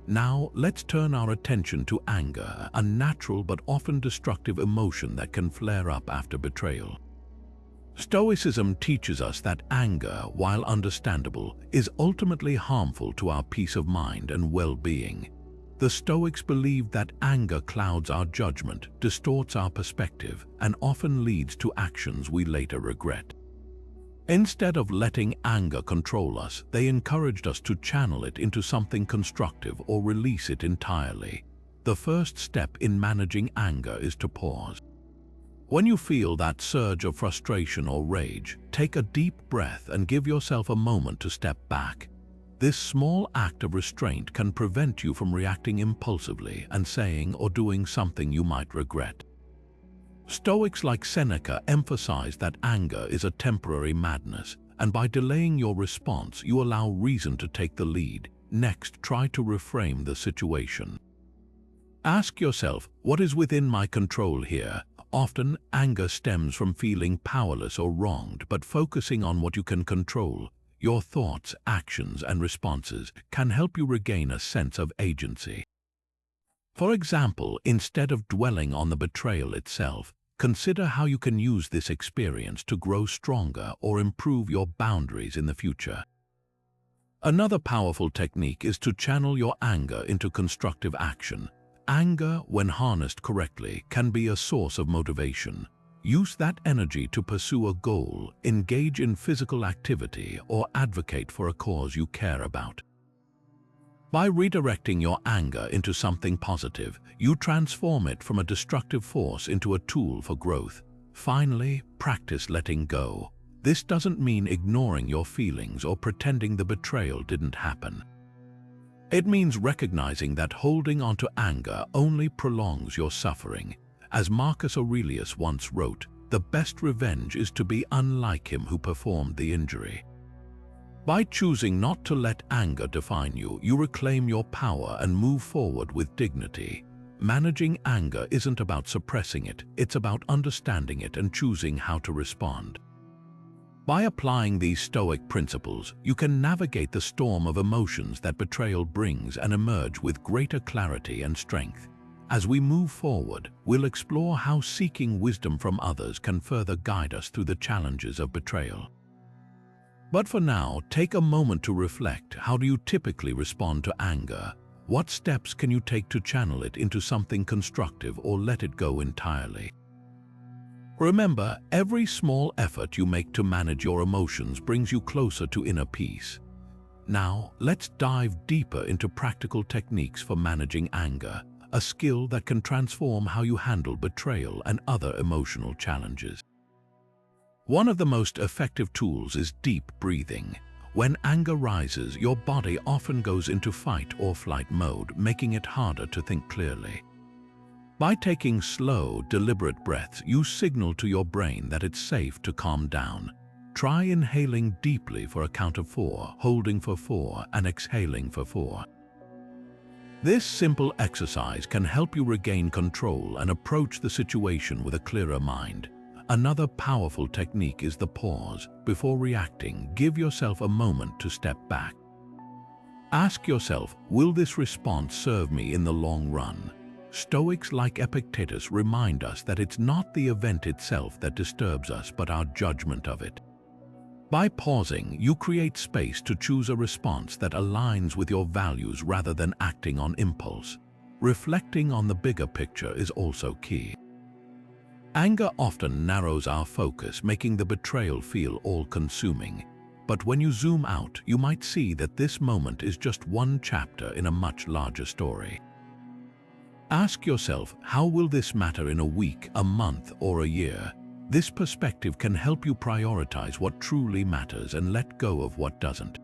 Now, let's turn our attention to anger, a natural but often destructive emotion that can flare up after betrayal. Stoicism teaches us that anger, while understandable, is ultimately harmful to our peace of mind and well-being. The Stoics believed that anger clouds our judgment, distorts our perspective, and often leads to actions we later regret. Instead of letting anger control us, they encouraged us to channel it into something constructive or release it entirely. The first step in managing anger is to pause. When you feel that surge of frustration or rage, take a deep breath and give yourself a moment to step back. This small act of restraint can prevent you from reacting impulsively and saying or doing something you might regret. Stoics like Seneca emphasize that anger is a temporary madness, and by delaying your response, you allow reason to take the lead. Next, try to reframe the situation. Ask yourself, what is within my control here? Often, anger stems from feeling powerless or wronged, but focusing on what you can control, your thoughts, actions, and responses, can help you regain a sense of agency. For example, instead of dwelling on the betrayal itself, consider how you can use this experience to grow stronger or improve your boundaries in the future. Another powerful technique is to channel your anger into constructive action. Anger, when harnessed correctly, can be a source of motivation. Use that energy to pursue a goal, engage in physical activity, or advocate for a cause you care about. By redirecting your anger into something positive, you transform it from a destructive force into a tool for growth. Finally, practice letting go. This doesn't mean ignoring your feelings or pretending the betrayal didn't happen. It means recognizing that holding onto anger only prolongs your suffering. As Marcus Aurelius once wrote, "The best revenge is to be unlike him who performed the injury." By choosing not to let anger define you, you reclaim your power and move forward with dignity. Managing anger isn't about suppressing it, it's about understanding it and choosing how to respond. By applying these Stoic principles, you can navigate the storm of emotions that betrayal brings and emerge with greater clarity and strength. As we move forward, we'll explore how seeking wisdom from others can further guide us through the challenges of betrayal. But for now, take a moment to reflect. How do you typically respond to anger? What steps can you take to channel it into something constructive or let it go entirely? Remember, every small effort you make to manage your emotions brings you closer to inner peace. Now, let's dive deeper into practical techniques for managing anger, a skill that can transform how you handle betrayal and other emotional challenges. One of the most effective tools is deep breathing. When anger rises, your body often goes into fight or flight mode, making it harder to think clearly. By taking slow, deliberate breaths, you signal to your brain that it's safe to calm down. Try inhaling deeply for a count of 4, holding for 4, and exhaling for 4. This simple exercise can help you regain control and approach the situation with a clearer mind. Another powerful technique is the pause. Before reacting, give yourself a moment to step back. Ask yourself, will this response serve me in the long run? Stoics like Epictetus remind us that it's not the event itself that disturbs us, but our judgment of it. By pausing, you create space to choose a response that aligns with your values rather than acting on impulse. Reflecting on the bigger picture is also key. Anger often narrows our focus, making the betrayal feel all-consuming. But when you zoom out, you might see that this moment is just one chapter in a much larger story. Ask yourself, how will this matter in a week, a month, or a year? This perspective can help you prioritize what truly matters and let go of what doesn't.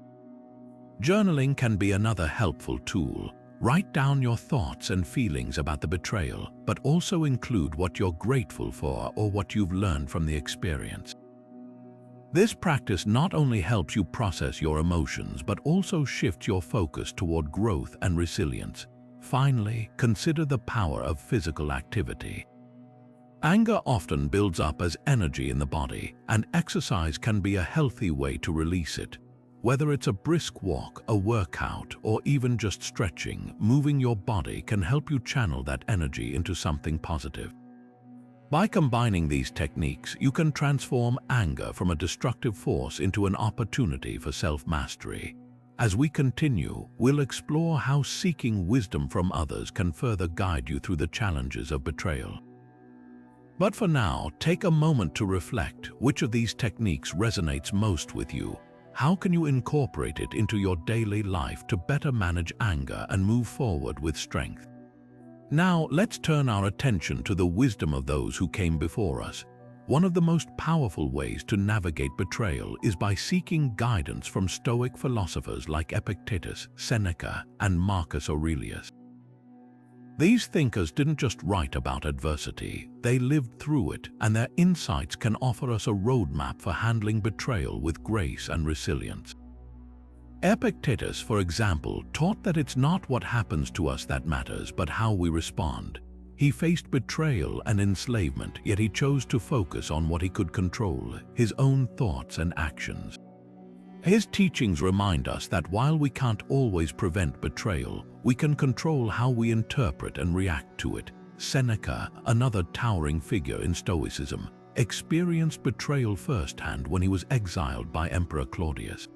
Journaling can be another helpful tool. Write down your thoughts and feelings about the betrayal, but also include what you're grateful for or what you've learned from the experience. This practice not only helps you process your emotions, but also shifts your focus toward growth and resilience. Finally, consider the power of physical activity. Anger often builds up as energy in the body, and exercise can be a healthy way to release it. Whether it's a brisk walk, a workout, or even just stretching, moving your body can help you channel that energy into something positive. By combining these techniques, you can transform anger from a destructive force into an opportunity for self-mastery. As we continue, we'll explore how seeking wisdom from others can further guide you through the challenges of betrayal. But for now, take a moment to reflect which of these techniques resonates most with you. How can you incorporate it into your daily life to better manage anger and move forward with strength? Now, let's turn our attention to the wisdom of those who came before us. One of the most powerful ways to navigate betrayal is by seeking guidance from Stoic philosophers like Epictetus, Seneca, and Marcus Aurelius. These thinkers didn't just write about adversity, they lived through it, and their insights can offer us a roadmap for handling betrayal with grace and resilience. Epictetus, for example, taught that it's not what happens to us that matters, but how we respond. He faced betrayal and enslavement, yet he chose to focus on what he could control, his own thoughts and actions. His teachings remind us that while we can't always prevent betrayal, we can control how we interpret and react to it. Seneca, another towering figure in Stoicism, experienced betrayal firsthand when he was exiled by Emperor Claudius.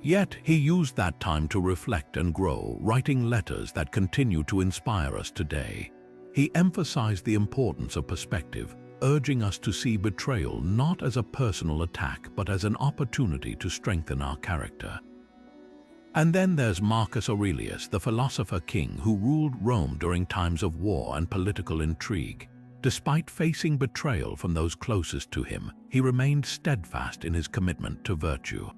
Yet, he used that time to reflect and grow, writing letters that continue to inspire us today. He emphasized the importance of perspective, urging us to see betrayal not as a personal attack but as an opportunity to strengthen our character. And then there's Marcus Aurelius, the philosopher king who ruled Rome during times of war and political intrigue. Despite facing betrayal from those closest to him, he remained steadfast in his commitment to virtue.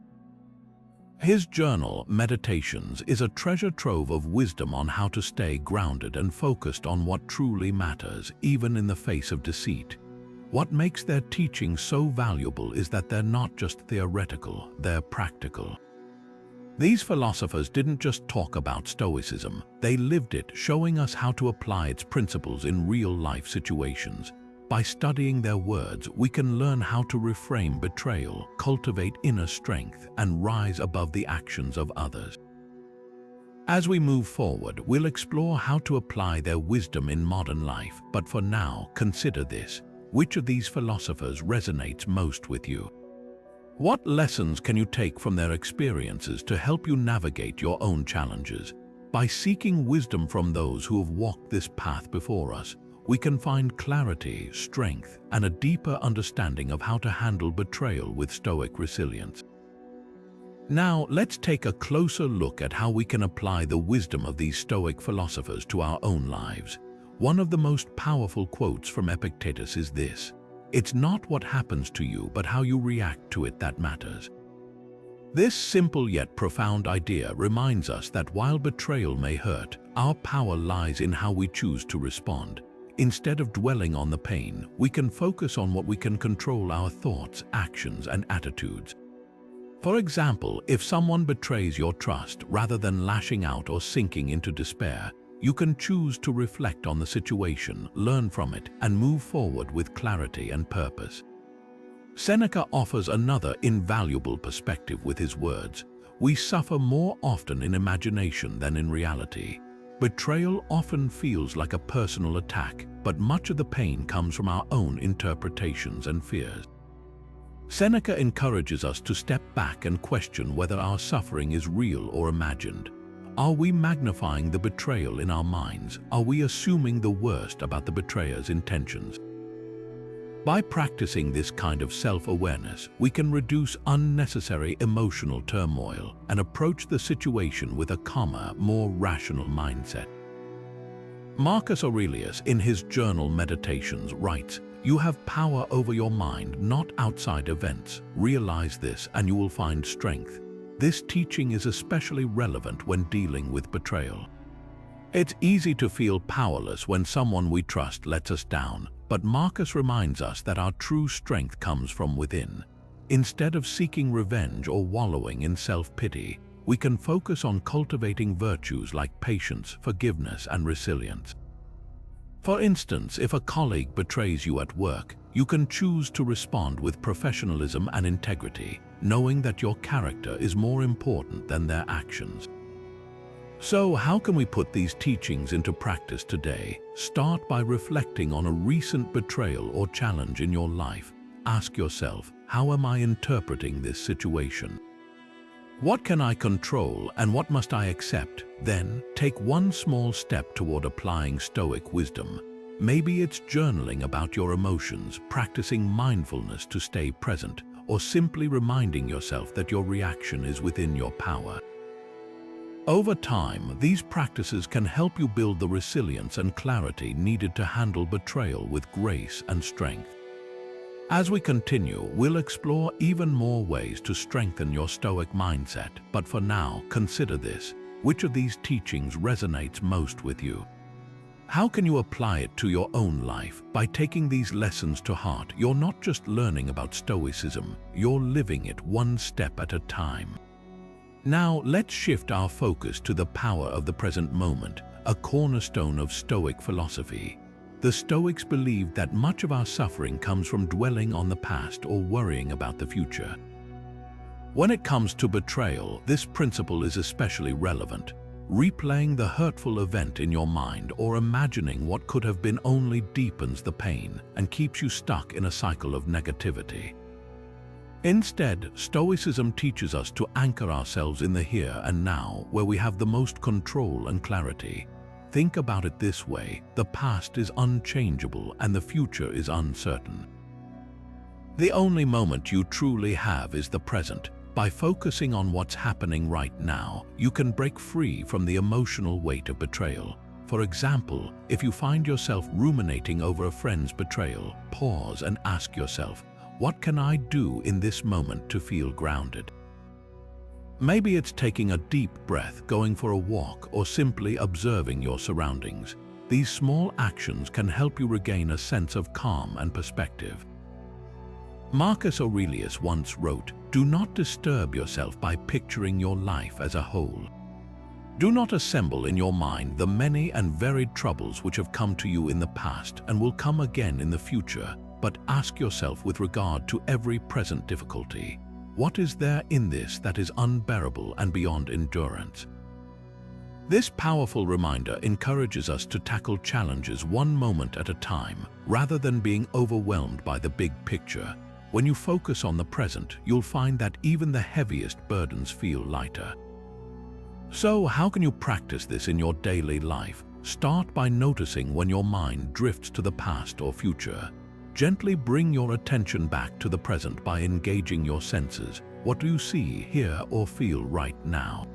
His journal, Meditations, is a treasure trove of wisdom on how to stay grounded and focused on what truly matters, even in the face of deceit. What makes their teachings so valuable is that they're not just theoretical, they're practical. These philosophers didn't just talk about Stoicism, they lived it, showing us how to apply its principles in real-life situations. By studying their words, we can learn how to reframe betrayal, cultivate inner strength, and rise above the actions of others. As we move forward, we'll explore how to apply their wisdom in modern life, but for now, consider this. Which of these philosophers resonates most with you? What lessons can you take from their experiences to help you navigate your own challenges? By seeking wisdom from those who have walked this path before us, we can find clarity, strength, and a deeper understanding of how to handle betrayal with Stoic resilience. Now, let's take a closer look at how we can apply the wisdom of these Stoic philosophers to our own lives. One of the most powerful quotes from Epictetus is this: "It's not what happens to you, but how you react to it that matters." This simple yet profound idea reminds us that while betrayal may hurt, our power lies in how we choose to respond. Instead of dwelling on the pain, we can focus on what we can control: our thoughts, actions, and attitudes. For example, if someone betrays your trust, rather than lashing out or sinking into despair, you can choose to reflect on the situation, learn from it, and move forward with clarity and purpose. Seneca offers another invaluable perspective with his words: "We suffer more often in imagination than in reality." Betrayal often feels like a personal attack, but much of the pain comes from our own interpretations and fears. Seneca encourages us to step back and question whether our suffering is real or imagined. Are we magnifying the betrayal in our minds? Are we assuming the worst about the betrayer's intentions? By practicing this kind of self-awareness, we can reduce unnecessary emotional turmoil and approach the situation with a calmer, more rational mindset. Marcus Aurelius, in his journal Meditations, writes, "You have power over your mind, not outside events. Realize this and you will find strength." This teaching is especially relevant when dealing with betrayal. It's easy to feel powerless when someone we trust lets us down, but Marcus reminds us that our true strength comes from within. Instead of seeking revenge or wallowing in self-pity, we can focus on cultivating virtues like patience, forgiveness, and resilience. For instance, if a colleague betrays you at work, you can choose to respond with professionalism and integrity. knowing that your character is more important than their actions. So, how can we put these teachings into practice today? Start by reflecting on a recent betrayal or challenge in your life. Ask yourself, how am I interpreting this situation? What can I control and what must I accept? Then, take one small step toward applying Stoic wisdom. Maybe it's journaling about your emotions, practicing mindfulness to stay present, or simply reminding yourself that your reaction is within your power. Over time, these practices can help you build the resilience and clarity needed to handle betrayal with grace and strength. As we continue, we'll explore even more ways to strengthen your Stoic mindset. But for now, consider this. Which of these teachings resonates most with you? How can you apply it to your own life? By taking these lessons to heart, you're not just learning about Stoicism, you're living it one step at a time. Now, let's shift our focus to the power of the present moment, a cornerstone of Stoic philosophy. The Stoics believed that much of our suffering comes from dwelling on the past or worrying about the future. When it comes to betrayal, this principle is especially relevant. Replaying the hurtful event in your mind or imagining what could have been only deepens the pain and keeps you stuck in a cycle of negativity. Instead, Stoicism teaches us to anchor ourselves in the here and now, where we have the most control and clarity. Think about it this way: the past is unchangeable and the future is uncertain. The only moment you truly have is the present. By focusing on what's happening right now, you can break free from the emotional weight of betrayal. For example, if you find yourself ruminating over a friend's betrayal, pause and ask yourself, what can I do in this moment to feel grounded? Maybe it's taking a deep breath, going for a walk, or simply observing your surroundings. These small actions can help you regain a sense of calm and perspective. Marcus Aurelius once wrote, "Do not disturb yourself by picturing your life as a whole." Do not assemble in your mind the many and varied troubles which have come to you in the past and will come again in the future, but ask yourself with regard to every present difficulty, what is there in this that is unbearable and beyond endurance? This powerful reminder encourages us to tackle challenges one moment at a time, rather than being overwhelmed by the big picture. When you focus on the present, you'll find that even the heaviest burdens feel lighter. So, how can you practice this in your daily life? Start by noticing when your mind drifts to the past or future. Gently bring your attention back to the present by engaging your senses. What do you see, hear, or feel right now?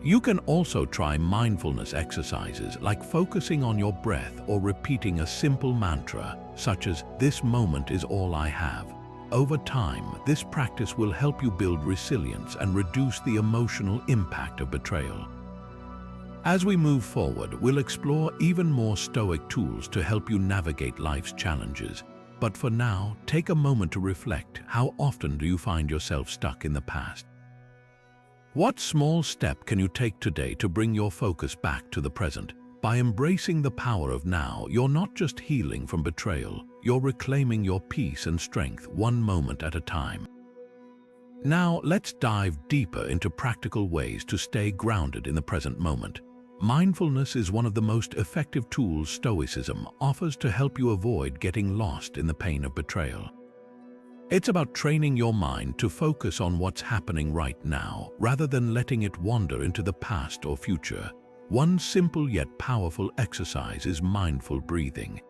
You can also try mindfulness exercises like focusing on your breath or repeating a simple mantra, such as, "This moment is all I have." Over time, this practice will help you build resilience and reduce the emotional impact of betrayal. As we move forward, we'll explore even more Stoic tools to help you navigate life's challenges. But for now, take a moment to reflect. How often do you find yourself stuck in the past? What small step can you take today to bring your focus back to the present? By embracing the power of now, you're not just healing from betrayal, you're reclaiming your peace and strength one moment at a time. Now, let's dive deeper into practical ways to stay grounded in the present moment. Mindfulness is one of the most effective tools Stoicism offers to help you avoid getting lost in the pain of betrayal. It's about training your mind to focus on what's happening right now, rather than letting it wander into the past or future. One simple yet powerful exercise is mindful breathing.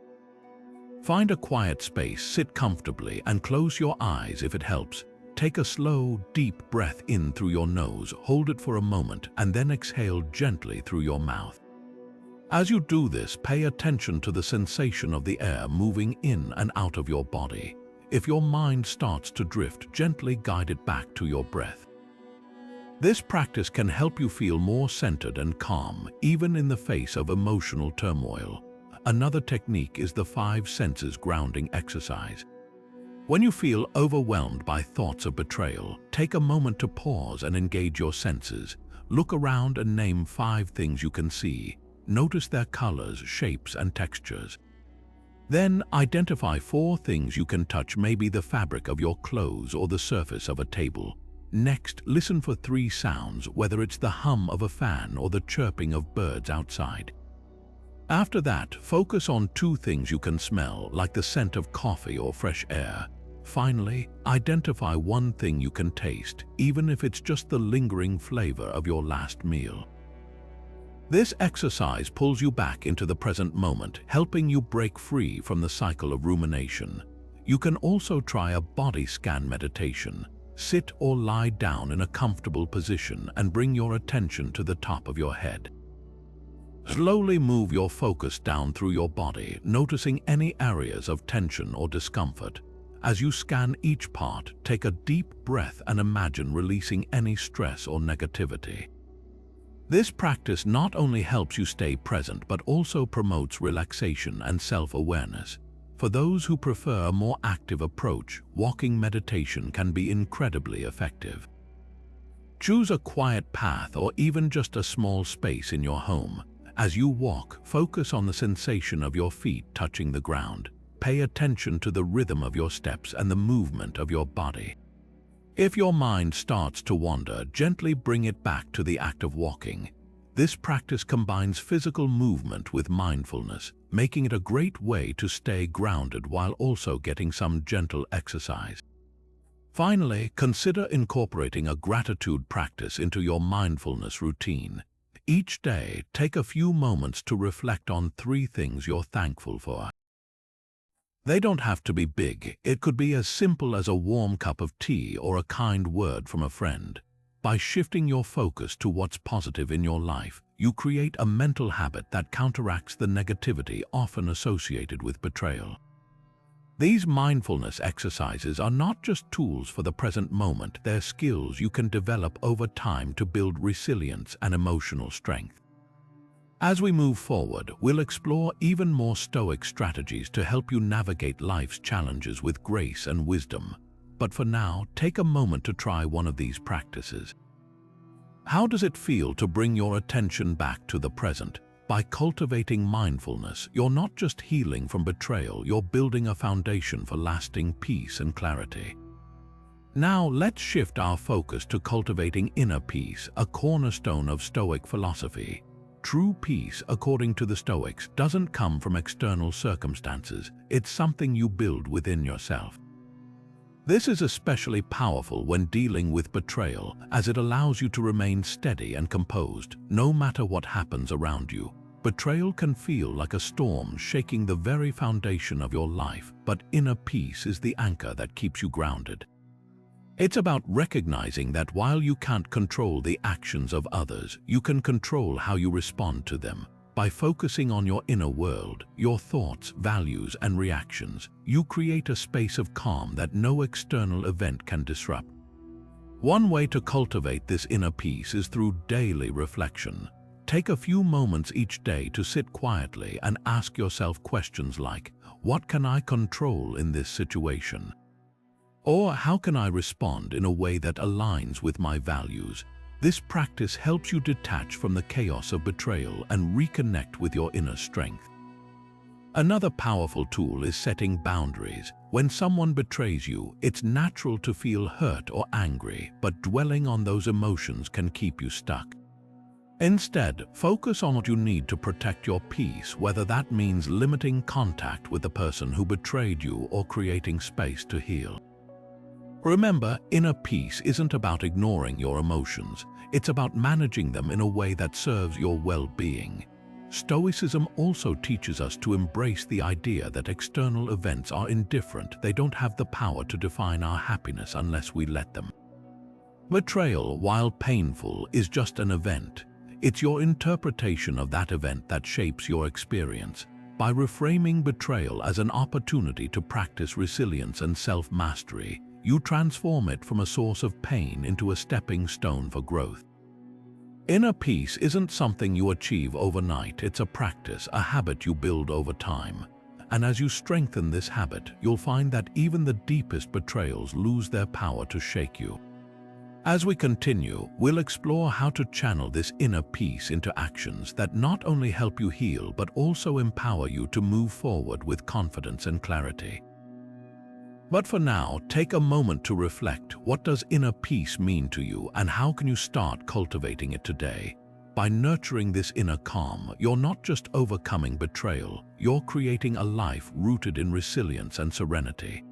Find a quiet space, sit comfortably, and close your eyes if it helps. Take a slow, deep breath in through your nose, hold it for a moment, and then exhale gently through your mouth. As you do this, pay attention to the sensation of the air moving in and out of your body. If your mind starts to drift, gently guide it back to your breath. This practice can help you feel more centered and calm, even in the face of emotional turmoil. Another technique is the 5 senses grounding exercise. When you feel overwhelmed by thoughts of betrayal, take a moment to pause and engage your senses. Look around and name 5 things you can see. Notice their colors, shapes, and textures. Then identify 4 things you can touch, maybe the fabric of your clothes or the surface of a table. Next, listen for 3 sounds, whether it's the hum of a fan or the chirping of birds outside. After that, focus on 2 things you can smell, like the scent of coffee or fresh air. Finally, identify 1 thing you can taste, even if it's just the lingering flavor of your last meal. This exercise pulls you back into the present moment, helping you break free from the cycle of rumination. You can also try a body scan meditation. Sit or lie down in a comfortable position and bring your attention to the top of your head. Slowly move your focus down through your body, noticing any areas of tension or discomfort. As you scan each part, take a deep breath and imagine releasing any stress or negativity. This practice not only helps you stay present but also promotes relaxation and self-awareness. For those who prefer a more active approach, walking meditation can be incredibly effective. Choose a quiet path or even just a small space in your home. As you walk, focus on the sensation of your feet touching the ground. Pay attention to the rhythm of your steps and the movement of your body. If your mind starts to wander, gently bring it back to the act of walking. This practice combines physical movement with mindfulness, making it a great way to stay grounded while also getting some gentle exercise. Finally, consider incorporating a gratitude practice into your mindfulness routine. Each day, take a few moments to reflect on 3 things you're thankful for. They don't have to be big. It could be as simple as a warm cup of tea or a kind word from a friend. By shifting your focus to what's positive in your life, you create a mental habit that counteracts the negativity often associated with betrayal. These mindfulness exercises are not just tools for the present moment, they're skills you can develop over time to build resilience and emotional strength. As we move forward, we'll explore even more Stoic strategies to help you navigate life's challenges with grace and wisdom. But for now, take a moment to try one of these practices. How does it feel to bring your attention back to the present? By cultivating mindfulness, you're not just healing from betrayal, you're building a foundation for lasting peace and clarity. Now, let's shift our focus to cultivating inner peace, a cornerstone of Stoic philosophy. True peace, according to the Stoics, doesn't come from external circumstances. It's something you build within yourself. This is especially powerful when dealing with betrayal, as it allows you to remain steady and composed, no matter what happens around you. Betrayal can feel like a storm shaking the very foundation of your life, but inner peace is the anchor that keeps you grounded. It's about recognizing that while you can't control the actions of others, you can control how you respond to them. By focusing on your inner world, your thoughts, values, and reactions, you create a space of calm that no external event can disrupt. One way to cultivate this inner peace is through daily reflection. Take a few moments each day to sit quietly and ask yourself questions like, what can I control in this situation? Or how can I respond in a way that aligns with my values? This practice helps you detach from the chaos of betrayal and reconnect with your inner strength. Another powerful tool is setting boundaries. When someone betrays you, it's natural to feel hurt or angry, but dwelling on those emotions can keep you stuck. Instead, focus on what you need to protect your peace, whether that means limiting contact with the person who betrayed you or creating space to heal. Remember, inner peace isn't about ignoring your emotions. It's about managing them in a way that serves your well-being. Stoicism also teaches us to embrace the idea that external events are indifferent. They don't have the power to define our happiness unless we let them. Betrayal, while painful, is just an event. It's your interpretation of that event that shapes your experience. By reframing betrayal as an opportunity to practice resilience and self-mastery, you transform it from a source of pain into a stepping stone for growth. Inner peace isn't something you achieve overnight, it's a practice, a habit you build over time. And as you strengthen this habit, you'll find that even the deepest betrayals lose their power to shake you. As we continue, we'll explore how to channel this inner peace into actions that not only help you heal but also empower you to move forward with confidence and clarity. But for now, take a moment to reflect. What does inner peace mean to you, and how can you start cultivating it today? By nurturing this inner calm, you're not just overcoming betrayal, you're creating a life rooted in resilience and serenity.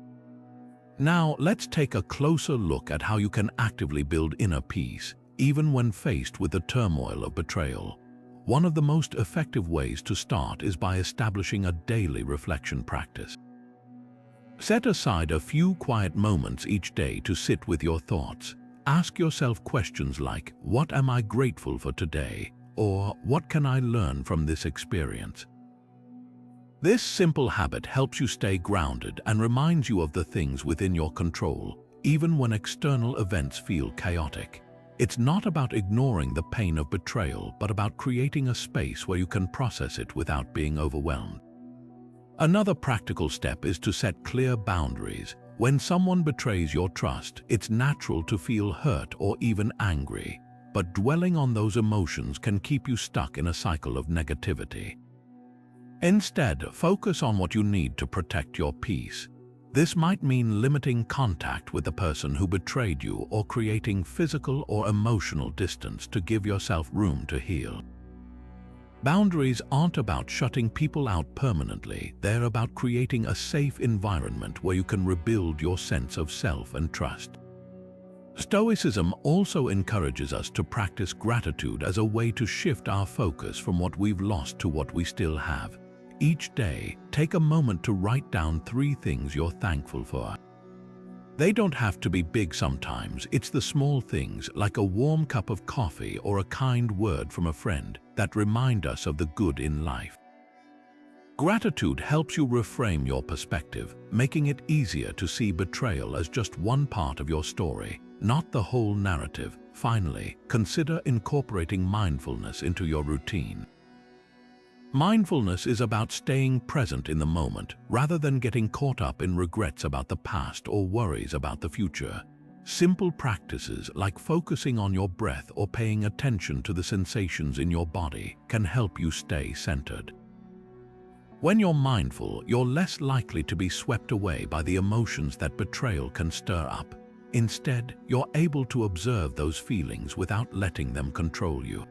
Now, let's take a closer look at how you can actively build inner peace, even when faced with the turmoil of betrayal. One of the most effective ways to start is by establishing a daily reflection practice. Set aside a few quiet moments each day to sit with your thoughts. Ask yourself questions like, what am I grateful for today? Or what can I learn from this experience? This simple habit helps you stay grounded and reminds you of the things within your control, even when external events feel chaotic. It's not about ignoring the pain of betrayal, but about creating a space where you can process it without being overwhelmed. Another practical step is to set clear boundaries. When someone betrays your trust, it's natural to feel hurt or even angry, but dwelling on those emotions can keep you stuck in a cycle of negativity. Instead, focus on what you need to protect your peace. This might mean limiting contact with the person who betrayed you or creating physical or emotional distance to give yourself room to heal. Boundaries aren't about shutting people out permanently, they're about creating a safe environment where you can rebuild your sense of self and trust. Stoicism also encourages us to practice gratitude as a way to shift our focus from what we've lost to what we still have. Each day, take a moment to write down 3 things you're thankful for. They don't have to be big sometimes. It's the small things, like a warm cup of coffee or a kind word from a friend, that remind us of the good in life. Gratitude helps you reframe your perspective, making it easier to see betrayal as just one part of your story, not the whole narrative. Finally, consider incorporating mindfulness into your routine. Mindfulness is about staying present in the moment, rather than getting caught up in regrets about the past or worries about the future. Simple practices like focusing on your breath or paying attention to the sensations in your body can help you stay centered. When you're mindful, you're less likely to be swept away by the emotions that betrayal can stir up. Instead, you're able to observe those feelings without letting them control you.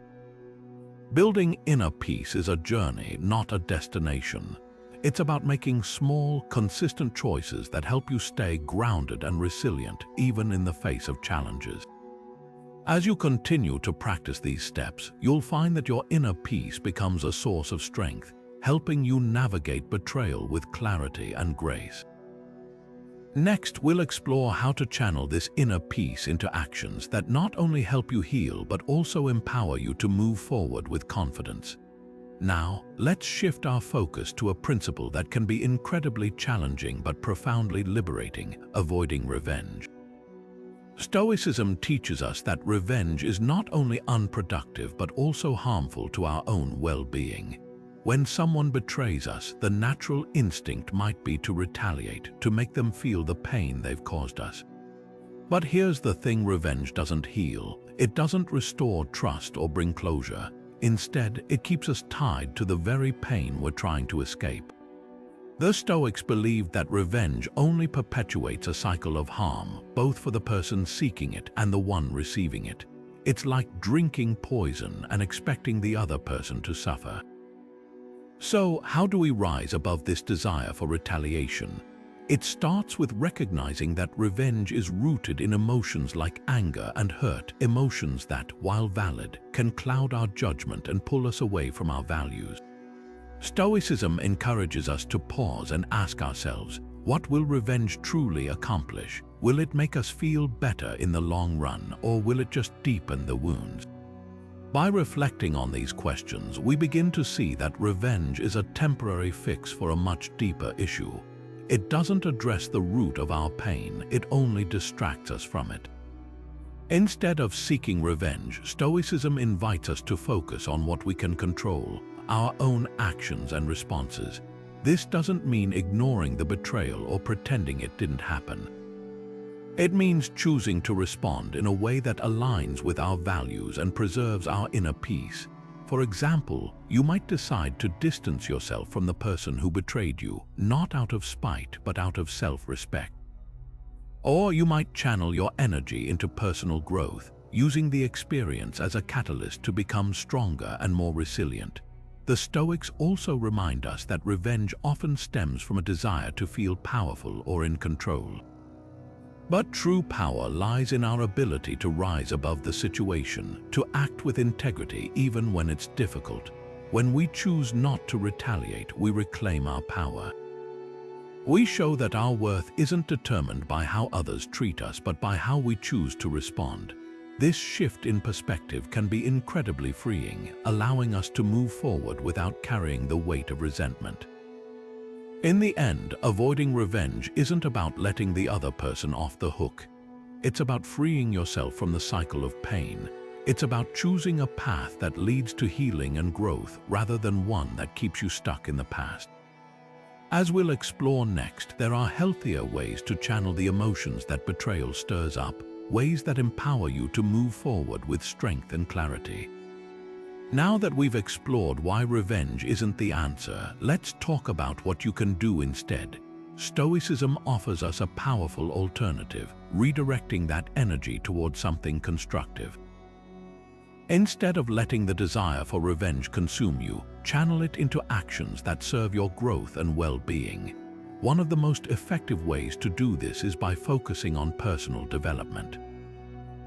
Building inner peace is a journey, not a destination. It's about making small, consistent choices that help you stay grounded and resilient even in the face of challenges. As you continue to practice these steps, you'll find that your inner peace becomes a source of strength, helping you navigate betrayal with clarity and grace. Next, we'll explore how to channel this inner peace into actions that not only help you heal but also empower you to move forward with confidence. Now, let's shift our focus to a principle that can be incredibly challenging but profoundly liberating: avoiding revenge. Stoicism teaches us that revenge is not only unproductive but also harmful to our own well-being. When someone betrays us, the natural instinct might be to retaliate, to make them feel the pain they've caused us. But here's the thing: revenge doesn't heal. It doesn't restore trust or bring closure. Instead, it keeps us tied to the very pain we're trying to escape. The Stoics believed that revenge only perpetuates a cycle of harm, both for the person seeking it and the one receiving it. It's like drinking poison and expecting the other person to suffer. So, how do we rise above this desire for retaliation? It starts with recognizing that revenge is rooted in emotions like anger and hurt, emotions that, while valid, can cloud our judgment and pull us away from our values. Stoicism encourages us to pause and ask ourselves, what will revenge truly accomplish? Will it make us feel better in the long run, or will it just deepen the wounds? By reflecting on these questions, we begin to see that revenge is a temporary fix for a much deeper issue. It doesn't address the root of our pain, it only distracts us from it. Instead of seeking revenge, Stoicism invites us to focus on what we can control, our own actions and responses. This doesn't mean ignoring the betrayal or pretending it didn't happen. It means choosing to respond in a way that aligns with our values and preserves our inner peace. For example, you might decide to distance yourself from the person who betrayed you, not out of spite, but out of self-respect. Or you might channel your energy into personal growth, using the experience as a catalyst to become stronger and more resilient. The Stoics also remind us that revenge often stems from a desire to feel powerful or in control. But true power lies in our ability to rise above the situation, to act with integrity even when it's difficult. When we choose not to retaliate, we reclaim our power. We show that our worth isn't determined by how others treat us, but by how we choose to respond. This shift in perspective can be incredibly freeing, allowing us to move forward without carrying the weight of resentment. In the end, avoiding revenge isn't about letting the other person off the hook. It's about freeing yourself from the cycle of pain. It's about choosing a path that leads to healing and growth rather than one that keeps you stuck in the past. As we'll explore next, there are healthier ways to channel the emotions that betrayal stirs up, ways that empower you to move forward with strength and clarity. Now that we've explored why revenge isn't the answer, let's talk about what you can do instead. Stoicism offers us a powerful alternative, redirecting that energy towards something constructive. Instead of letting the desire for revenge consume you, channel it into actions that serve your growth and well-being. One of the most effective ways to do this is by focusing on personal development.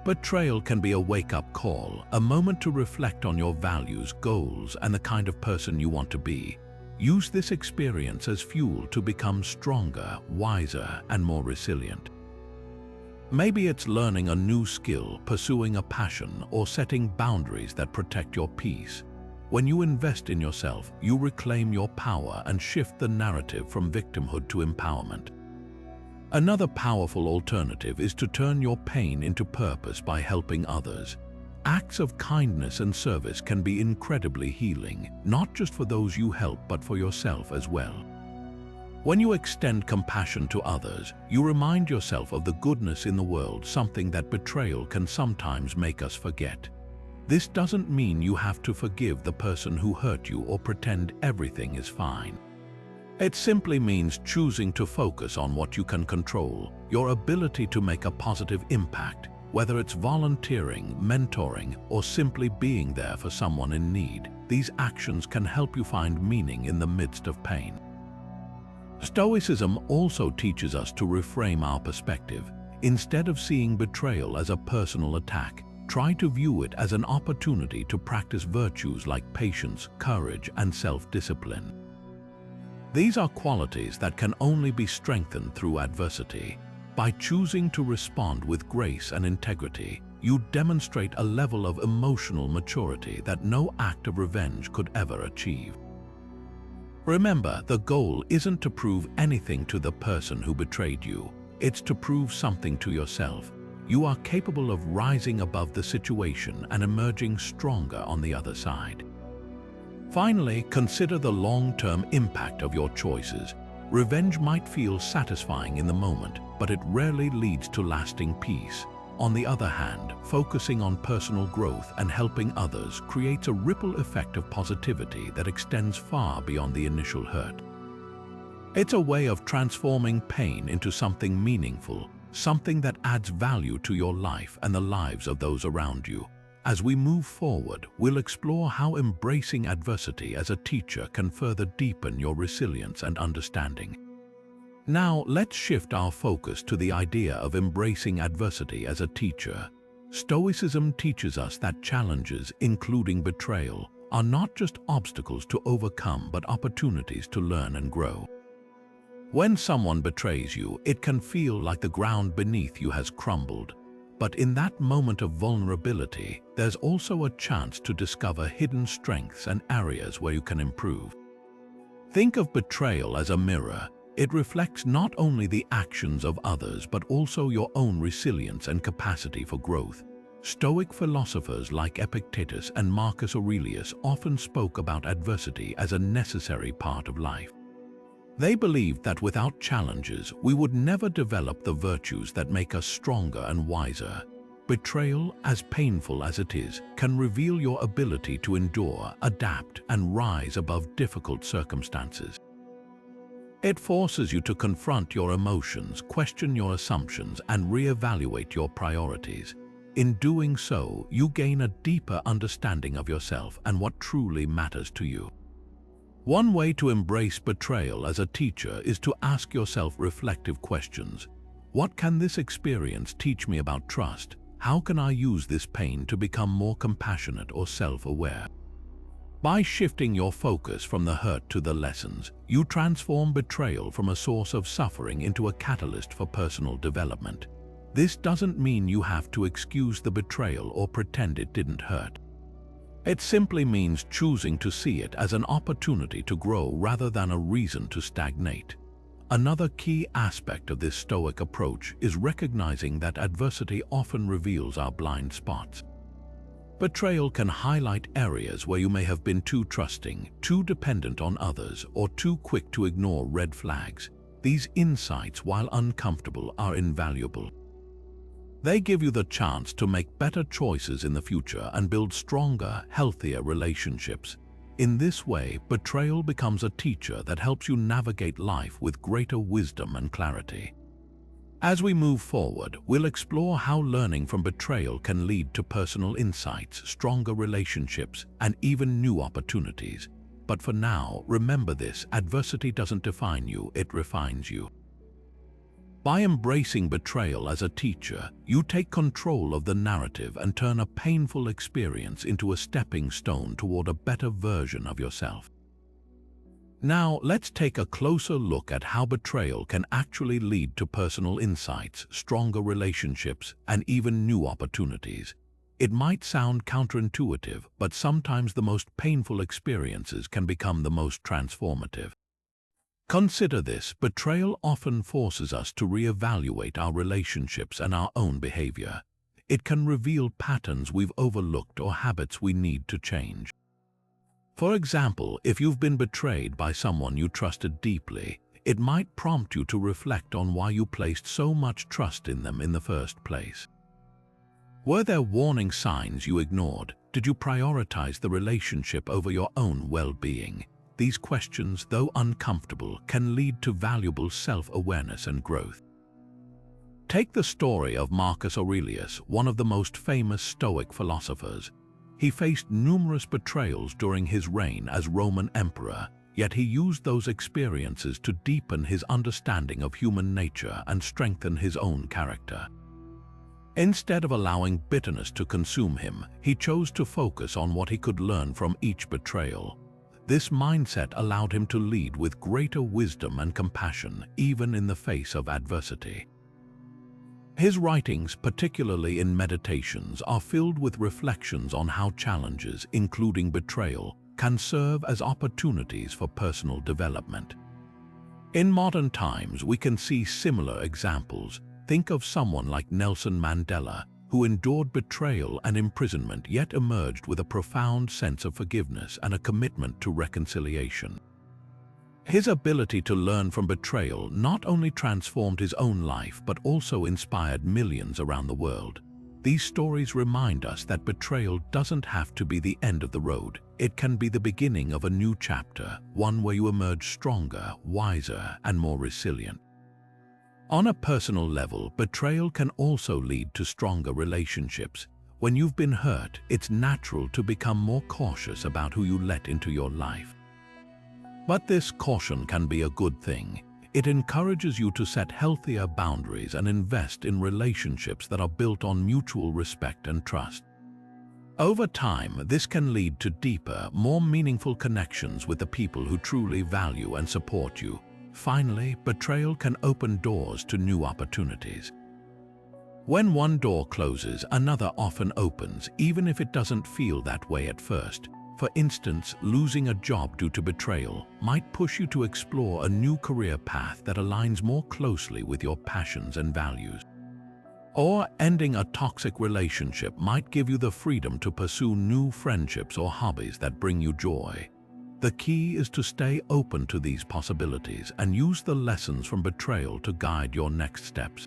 Betrayal can be a wake-up call, a moment to reflect on your values, goals, and the kind of person you want to be. Use this experience as fuel to become stronger, wiser, and more resilient. Maybe it's learning a new skill, pursuing a passion, or setting boundaries that protect your peace. When you invest in yourself, you reclaim your power and shift the narrative from victimhood to empowerment. Another powerful alternative is to turn your pain into purpose by helping others. Acts of kindness and service can be incredibly healing, not just for those you help, but for yourself as well. When you extend compassion to others, you remind yourself of the goodness in the world, something that betrayal can sometimes make us forget. This doesn't mean you have to forgive the person who hurt you or pretend everything is fine. It simply means choosing to focus on what you can control, your ability to make a positive impact, whether it's volunteering, mentoring, or simply being there for someone in need. These actions can help you find meaning in the midst of pain. Stoicism also teaches us to reframe our perspective. Instead of seeing betrayal as a personal attack, try to view it as an opportunity to practice virtues like patience, courage, and self-discipline. These are qualities that can only be strengthened through adversity. By choosing to respond with grace and integrity, you demonstrate a level of emotional maturity that no act of revenge could ever achieve. Remember, the goal isn't to prove anything to the person who betrayed you. It's to prove something to yourself. You are capable of rising above the situation and emerging stronger on the other side. Finally, consider the long-term impact of your choices. Revenge might feel satisfying in the moment, but it rarely leads to lasting peace. On the other hand, focusing on personal growth and helping others creates a ripple effect of positivity that extends far beyond the initial hurt. It's a way of transforming pain into something meaningful, something that adds value to your life and the lives of those around you. As we move forward, we'll explore how embracing adversity as a teacher can further deepen your resilience and understanding. Now, let's shift our focus to the idea of embracing adversity as a teacher. Stoicism teaches us that challenges, including betrayal, are not just obstacles to overcome but opportunities to learn and grow. When someone betrays you, it can feel like the ground beneath you has crumbled. But in that moment of vulnerability, there's also a chance to discover hidden strengths and areas where you can improve. Think of betrayal as a mirror. It reflects not only the actions of others, but also your own resilience and capacity for growth. Stoic philosophers like Epictetus and Marcus Aurelius often spoke about adversity as a necessary part of life. They believed that without challenges, we would never develop the virtues that make us stronger and wiser. Betrayal, as painful as it is, can reveal your ability to endure, adapt, and rise above difficult circumstances. It forces you to confront your emotions, question your assumptions, and reevaluate your priorities. In doing so, you gain a deeper understanding of yourself and what truly matters to you. One way to embrace betrayal as a teacher is to ask yourself reflective questions. What can this experience teach me about trust? How can I use this pain to become more compassionate or self-aware? By shifting your focus from the hurt to the lessons, you transform betrayal from a source of suffering into a catalyst for personal development. This doesn't mean you have to excuse the betrayal or pretend it didn't hurt. It simply means choosing to see it as an opportunity to grow rather than a reason to stagnate. Another key aspect of this Stoic approach is recognizing that adversity often reveals our blind spots. Betrayal can highlight areas where you may have been too trusting, too dependent on others, or too quick to ignore red flags. These insights, while uncomfortable, are invaluable. They give you the chance to make better choices in the future and build stronger, healthier relationships. In this way, betrayal becomes a teacher that helps you navigate life with greater wisdom and clarity. As we move forward, we'll explore how learning from betrayal can lead to personal insights, stronger relationships, and even new opportunities. But for now, remember this: adversity doesn't define you, it refines you. By embracing betrayal as a teacher, you take control of the narrative and turn a painful experience into a stepping stone toward a better version of yourself. Now, let's take a closer look at how betrayal can actually lead to personal insights, stronger relationships, and even new opportunities. It might sound counterintuitive, but sometimes the most painful experiences can become the most transformative. Consider this: betrayal often forces us to reevaluate our relationships and our own behavior. It can reveal patterns we've overlooked or habits we need to change. For example, if you've been betrayed by someone you trusted deeply, it might prompt you to reflect on why you placed so much trust in them in the first place. Were there warning signs you ignored? Did you prioritize the relationship over your own well-being? These questions, though uncomfortable, can lead to valuable self-awareness and growth. Take the story of Marcus Aurelius, one of the most famous Stoic philosophers. He faced numerous betrayals during his reign as Roman emperor, yet he used those experiences to deepen his understanding of human nature and strengthen his own character. Instead of allowing bitterness to consume him, he chose to focus on what he could learn from each betrayal. This mindset allowed him to lead with greater wisdom and compassion, even in the face of adversity. His writings, particularly in Meditations, are filled with reflections on how challenges, including betrayal, can serve as opportunities for personal development. In modern times, we can see similar examples. Think of someone like Nelson Mandela, who endured betrayal and imprisonment yet emerged with a profound sense of forgiveness and a commitment to reconciliation. His ability to learn from betrayal not only transformed his own life but also inspired millions around the world. These stories remind us that betrayal doesn't have to be the end of the road. It can be the beginning of a new chapter, one where you emerge stronger, wiser, and more resilient. On a personal level, betrayal can also lead to stronger relationships. When you've been hurt, it's natural to become more cautious about who you let into your life. But this caution can be a good thing. It encourages you to set healthier boundaries and invest in relationships that are built on mutual respect and trust. Over time, this can lead to deeper, more meaningful connections with the people who truly value and support you. Finally, betrayal can open doors to new opportunities. When one door closes, another often opens, even if it doesn't feel that way at first. For instance, losing a job due to betrayal might push you to explore a new career path that aligns more closely with your passions and values. Or ending a toxic relationship might give you the freedom to pursue new friendships or hobbies that bring you joy. The key is to stay open to these possibilities and use the lessons from betrayal to guide your next steps.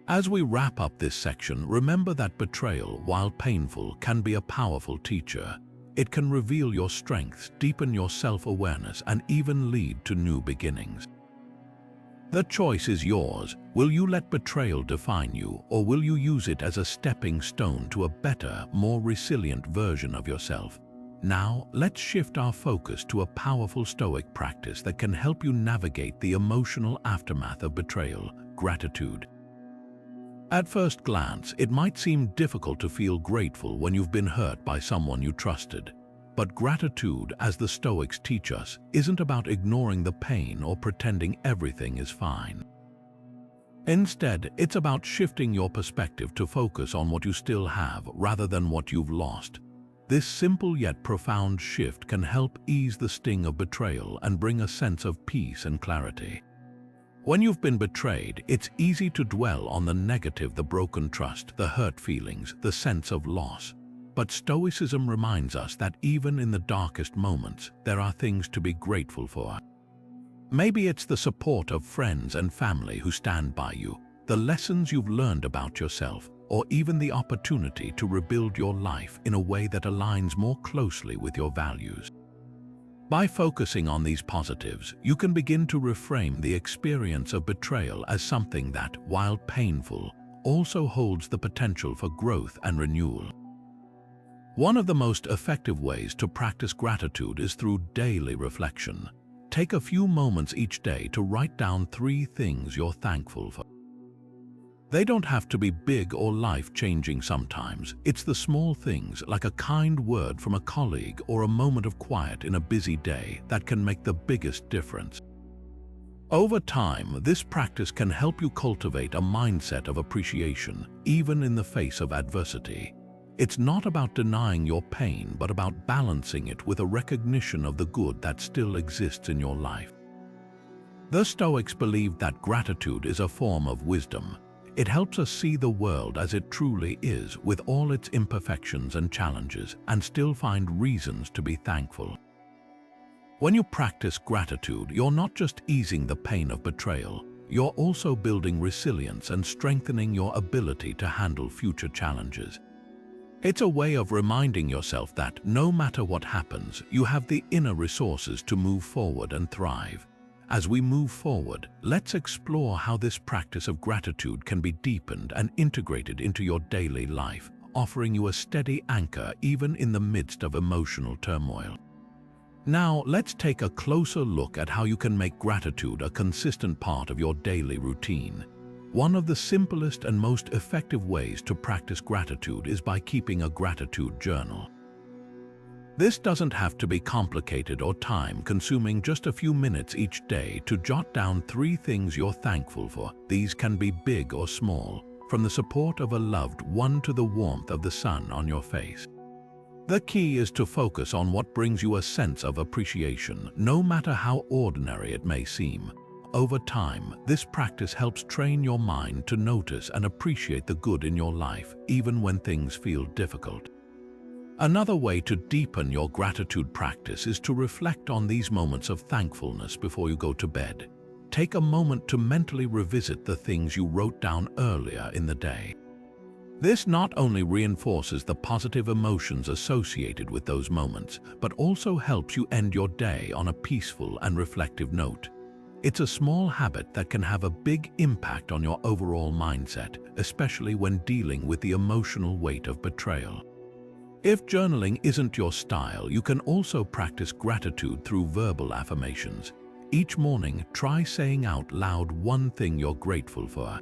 As we wrap up this section, remember that betrayal, while painful, can be a powerful teacher. It can reveal your strengths, deepen your self-awareness, and even lead to new beginnings. The choice is yours. Will you let betrayal define you, or will you use it as a stepping stone to a better, more resilient version of yourself? Now, let's shift our focus to a powerful Stoic practice that can help you navigate the emotional aftermath of betrayal: gratitude. At first glance, it might seem difficult to feel grateful when you've been hurt by someone you trusted. But gratitude, as the Stoics teach us, isn't about ignoring the pain or pretending everything is fine. Instead, it's about shifting your perspective to focus on what you still have rather than what you've lost. This simple yet profound shift can help ease the sting of betrayal and bring a sense of peace and clarity. When you've been betrayed, it's easy to dwell on the negative: the broken trust, the hurt feelings, the sense of loss. But Stoicism reminds us that even in the darkest moments, there are things to be grateful for. Maybe it's the support of friends and family who stand by you, the lessons you've learned about yourself, or even the opportunity to rebuild your life in a way that aligns more closely with your values. By focusing on these positives, you can begin to reframe the experience of betrayal as something that, while painful, also holds the potential for growth and renewal. One of the most effective ways to practice gratitude is through daily reflection. Take a few moments each day to write down 3 things you're thankful for. They don't have to be big or life-changing. Sometimes it's the small things, like a kind word from a colleague or a moment of quiet in a busy day, that can make the biggest difference. Over time, this practice can help you cultivate a mindset of appreciation, even in the face of adversity. It's not about denying your pain, but about balancing it with a recognition of the good that still exists in your life. The Stoics believed that gratitude is a form of wisdom. It helps us see the world as it truly is, with all its imperfections and challenges, and still find reasons to be thankful. When you practice gratitude, you're not just easing the pain of betrayal, you're also building resilience and strengthening your ability to handle future challenges. It's a way of reminding yourself that, no matter what happens, you have the inner resources to move forward and thrive. As we move forward, let's explore how this practice of gratitude can be deepened and integrated into your daily life, offering you a steady anchor even in the midst of emotional turmoil. Now, let's take a closer look at how you can make gratitude a consistent part of your daily routine. One of the simplest and most effective ways to practice gratitude is by keeping a gratitude journal. This doesn't have to be complicated or time-consuming. Just a few minutes each day to jot down 3 things you're thankful for. These can be big or small, from the support of a loved one to the warmth of the sun on your face. The key is to focus on what brings you a sense of appreciation, no matter how ordinary it may seem. Over time, this practice helps train your mind to notice and appreciate the good in your life, even when things feel difficult. Another way to deepen your gratitude practice is to reflect on these moments of thankfulness before you go to bed. Take a moment to mentally revisit the things you wrote down earlier in the day. This not only reinforces the positive emotions associated with those moments, but also helps you end your day on a peaceful and reflective note. It's a small habit that can have a big impact on your overall mindset, especially when dealing with the emotional weight of betrayal. If journaling isn't your style, you can also practice gratitude through verbal affirmations. Each morning, try saying out loud 1 thing you're grateful for.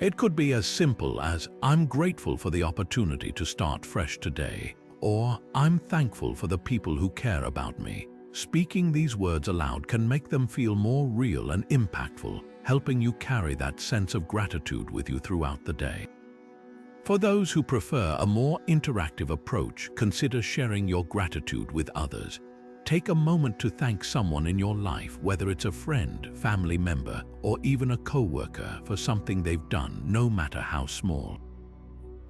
It could be as simple as, "I'm grateful for the opportunity to start fresh today," or "I'm thankful for the people who care about me." Speaking these words aloud can make them feel more real and impactful, helping you carry that sense of gratitude with you throughout the day. For those who prefer a more interactive approach, consider sharing your gratitude with others. Take a moment to thank someone in your life, whether it's a friend, family member, or even a coworker, for something they've done, no matter how small.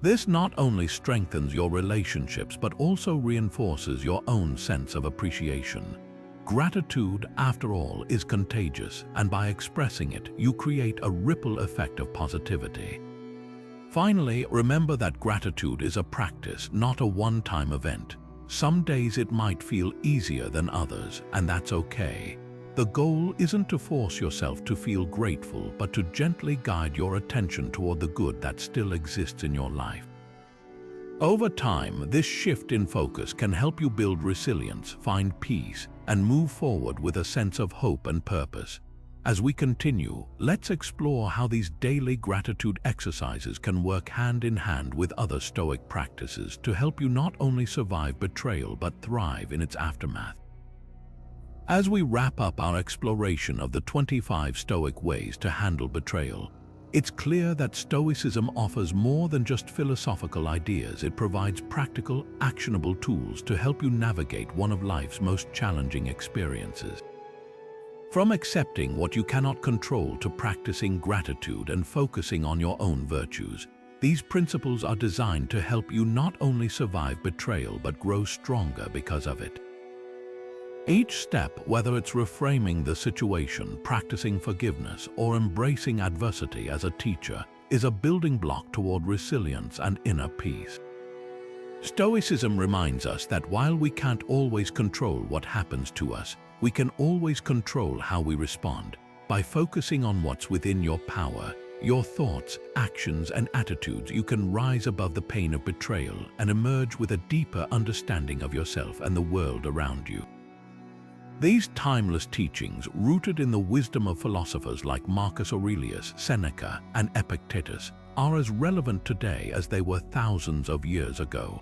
This not only strengthens your relationships but also reinforces your own sense of appreciation. Gratitude, after all, is contagious, and by expressing it, you create a ripple effect of positivity. Finally, remember that gratitude is a practice, not a one-time event. Some days it might feel easier than others, and that's okay. The goal isn't to force yourself to feel grateful, but to gently guide your attention toward the good that still exists in your life. Over time, this shift in focus can help you build resilience, find peace, and move forward with a sense of hope and purpose. As we continue, let's explore how these daily gratitude exercises can work hand in hand with other Stoic practices to help you not only survive betrayal but thrive in its aftermath. As we wrap up our exploration of the 25 Stoic ways to handle betrayal, it's clear that Stoicism offers more than just philosophical ideas. It provides practical, actionable tools to help you navigate one of life's most challenging experiences. From accepting what you cannot control to practicing gratitude and focusing on your own virtues, these principles are designed to help you not only survive betrayal but grow stronger because of it. Each step, whether it's reframing the situation, practicing forgiveness, or embracing adversity as a teacher, is a building block toward resilience and inner peace. Stoicism reminds us that while we can't always control what happens to us, we can always control how we respond. By focusing on what's within your power, your thoughts, actions, and attitudes, you can rise above the pain of betrayal and emerge with a deeper understanding of yourself and the world around you. These timeless teachings, rooted in the wisdom of philosophers like Marcus Aurelius, Seneca, and Epictetus, are as relevant today as they were thousands of years ago.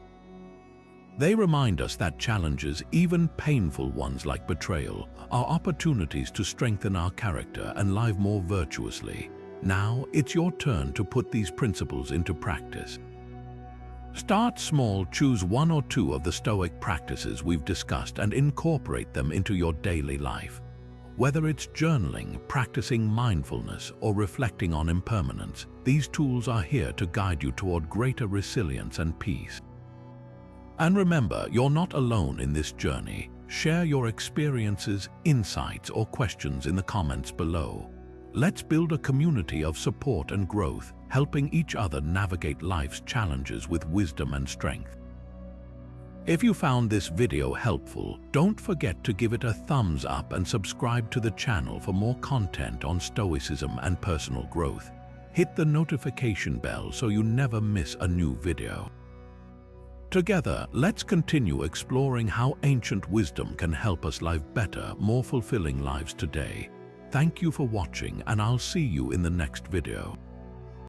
They remind us that challenges, even painful ones like betrayal, are opportunities to strengthen our character and live more virtuously. Now, it's your turn to put these principles into practice. Start small, choose one or two of the Stoic practices we've discussed and incorporate them into your daily life. Whether it's journaling, practicing mindfulness, or reflecting on impermanence, these tools are here to guide you toward greater resilience and peace. And remember, you're not alone in this journey. Share your experiences, insights, or questions in the comments below. Let's build a community of support and growth, helping each other navigate life's challenges with wisdom and strength. If you found this video helpful, don't forget to give it a thumbs up and subscribe to the channel for more content on Stoicism and personal growth. Hit the notification bell so you never miss a new video. Together, let's continue exploring how ancient wisdom can help us live better, more fulfilling lives today. Thank you for watching, and I'll see you in the next video.